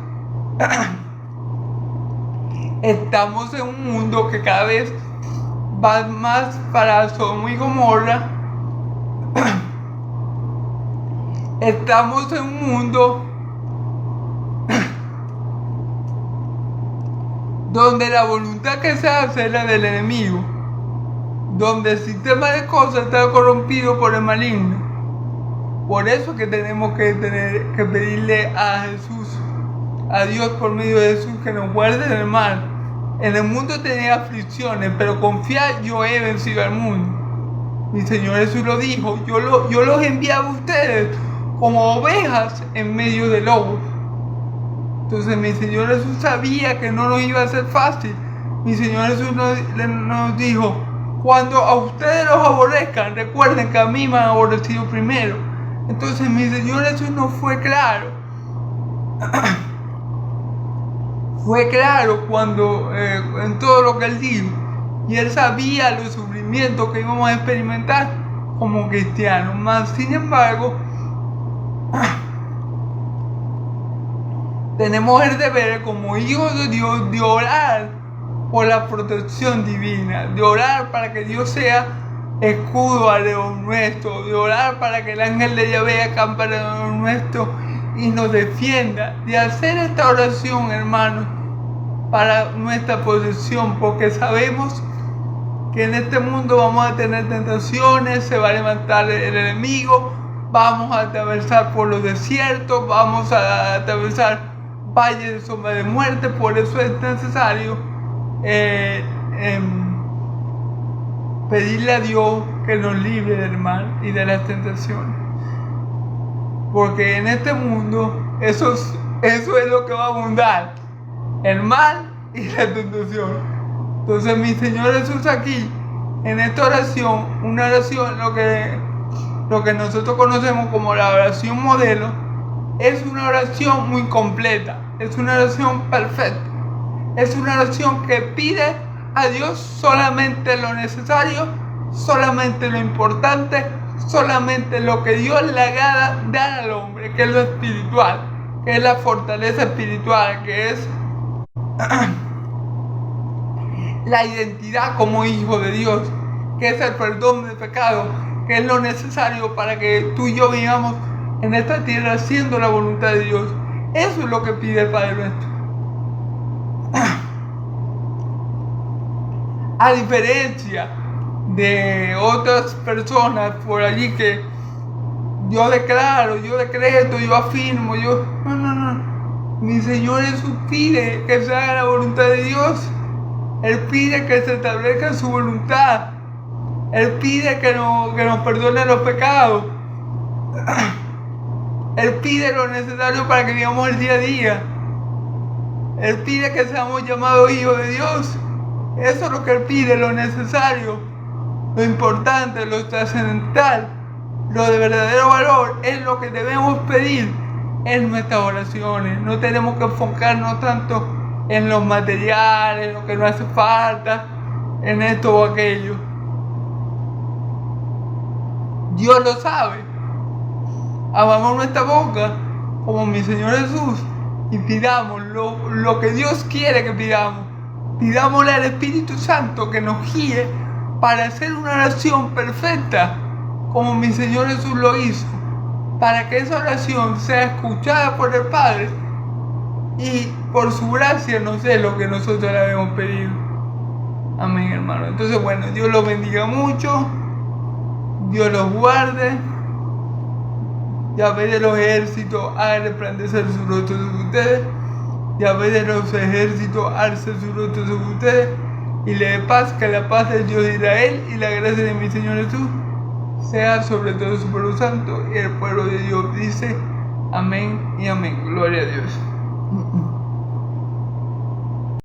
Estamos en un mundo que cada vez va más para Sodoma y Gomorra. Estamos en un mundo donde la voluntad que se hace es la del enemigo, donde el sistema de cosas está corrompido por el maligno. Por eso que tenemos que pedirle a Jesús, a Dios por medio de Jesús, que nos guarde del mal. En el mundo tenía aflicciones, pero confiad, yo he vencido al mundo. Mi Señor Jesús lo dijo: yo los enviaba a ustedes como ovejas en medio de lobos. Entonces mi Señor Jesús sabía que no nos iba a ser fácil. Mi Señor Jesús nos dijo: cuando a ustedes los aborrezcan, recuerden que a mí me han aborrecido primero. Entonces mi Señor Jesús no fue claro. Fue claro cuando en todo lo que Él dijo. Y Él sabía los sufrimientos que íbamos a experimentar como cristianos. Mas, sin embargo, tenemos el deber como hijos de Dios de orar por la protección divina, de orar para que Dios sea escudo alrededor nuestro, de orar para que el ángel de Yahvé acampe alrededor nuestro y nos defienda, de hacer esta oración, hermanos, para nuestra posesión, porque sabemos que en este mundo vamos a tener tentaciones, se va a levantar el enemigo, vamos a atravesar por los desiertos, vamos a atravesar valles de sombra de muerte. Por eso es necesario pedirle a Dios que nos libre del mal y de las tentaciones, porque en este mundo eso es lo que va a abundar, el mal y la tentación. Entonces mi Señor Jesús aquí, en esta oración, una oración, lo que nosotros conocemos como la oración modelo, es una oración muy completa, es una oración perfecta, es una oración que pide a Dios solamente lo necesario, solamente lo importante, solamente lo que Dios le agrada dar al hombre, que es lo espiritual, que es la fortaleza espiritual, que es la identidad como hijo de Dios, que es el perdón de pecado, que es lo necesario para que tú y yo vivamos en esta tierra haciendo la voluntad de Dios. Eso es lo que pide el Padre nuestro. A diferencia de otras personas por allí que yo declaro, yo decreto, yo afirmo, no. Mi Señor Jesús pide que se haga la voluntad de Dios. Él pide que se establezca su voluntad. Él pide que nos perdone los pecados. Él pide lo necesario para que vivamos el día a día. Él pide que seamos llamados hijos de Dios. Eso es lo que Él pide, lo necesario, lo importante, lo trascendental, lo de verdadero valor, es lo que debemos pedir en nuestras oraciones. No tenemos que enfocarnos tanto en los materiales, en lo que nos hace falta, en esto o aquello. Dios lo sabe. Abramos nuestra boca como mi Señor Jesús y pidamos lo que Dios quiere que pidamos. Pidámosle al Espíritu Santo que nos guíe para hacer una oración perfecta como mi Señor Jesús lo hizo, para que esa oración sea escuchada por el Padre y por su gracia nos dé lo que nosotros le habíamos pedido. Amén, hermano. Entonces, bueno, Dios los bendiga mucho, Dios los guarde. Yahvé de los ejércitos haga resplandecer su rostro sobre ustedes. Yahvé de los ejércitos alce su rostro sobre ustedes y le dé paz, que la paz del Dios de Israel y la gracia de mi Señor Jesús sea sobre todo su pueblo santo. Y el pueblo de Dios dice amén y amén. Gloria a Dios.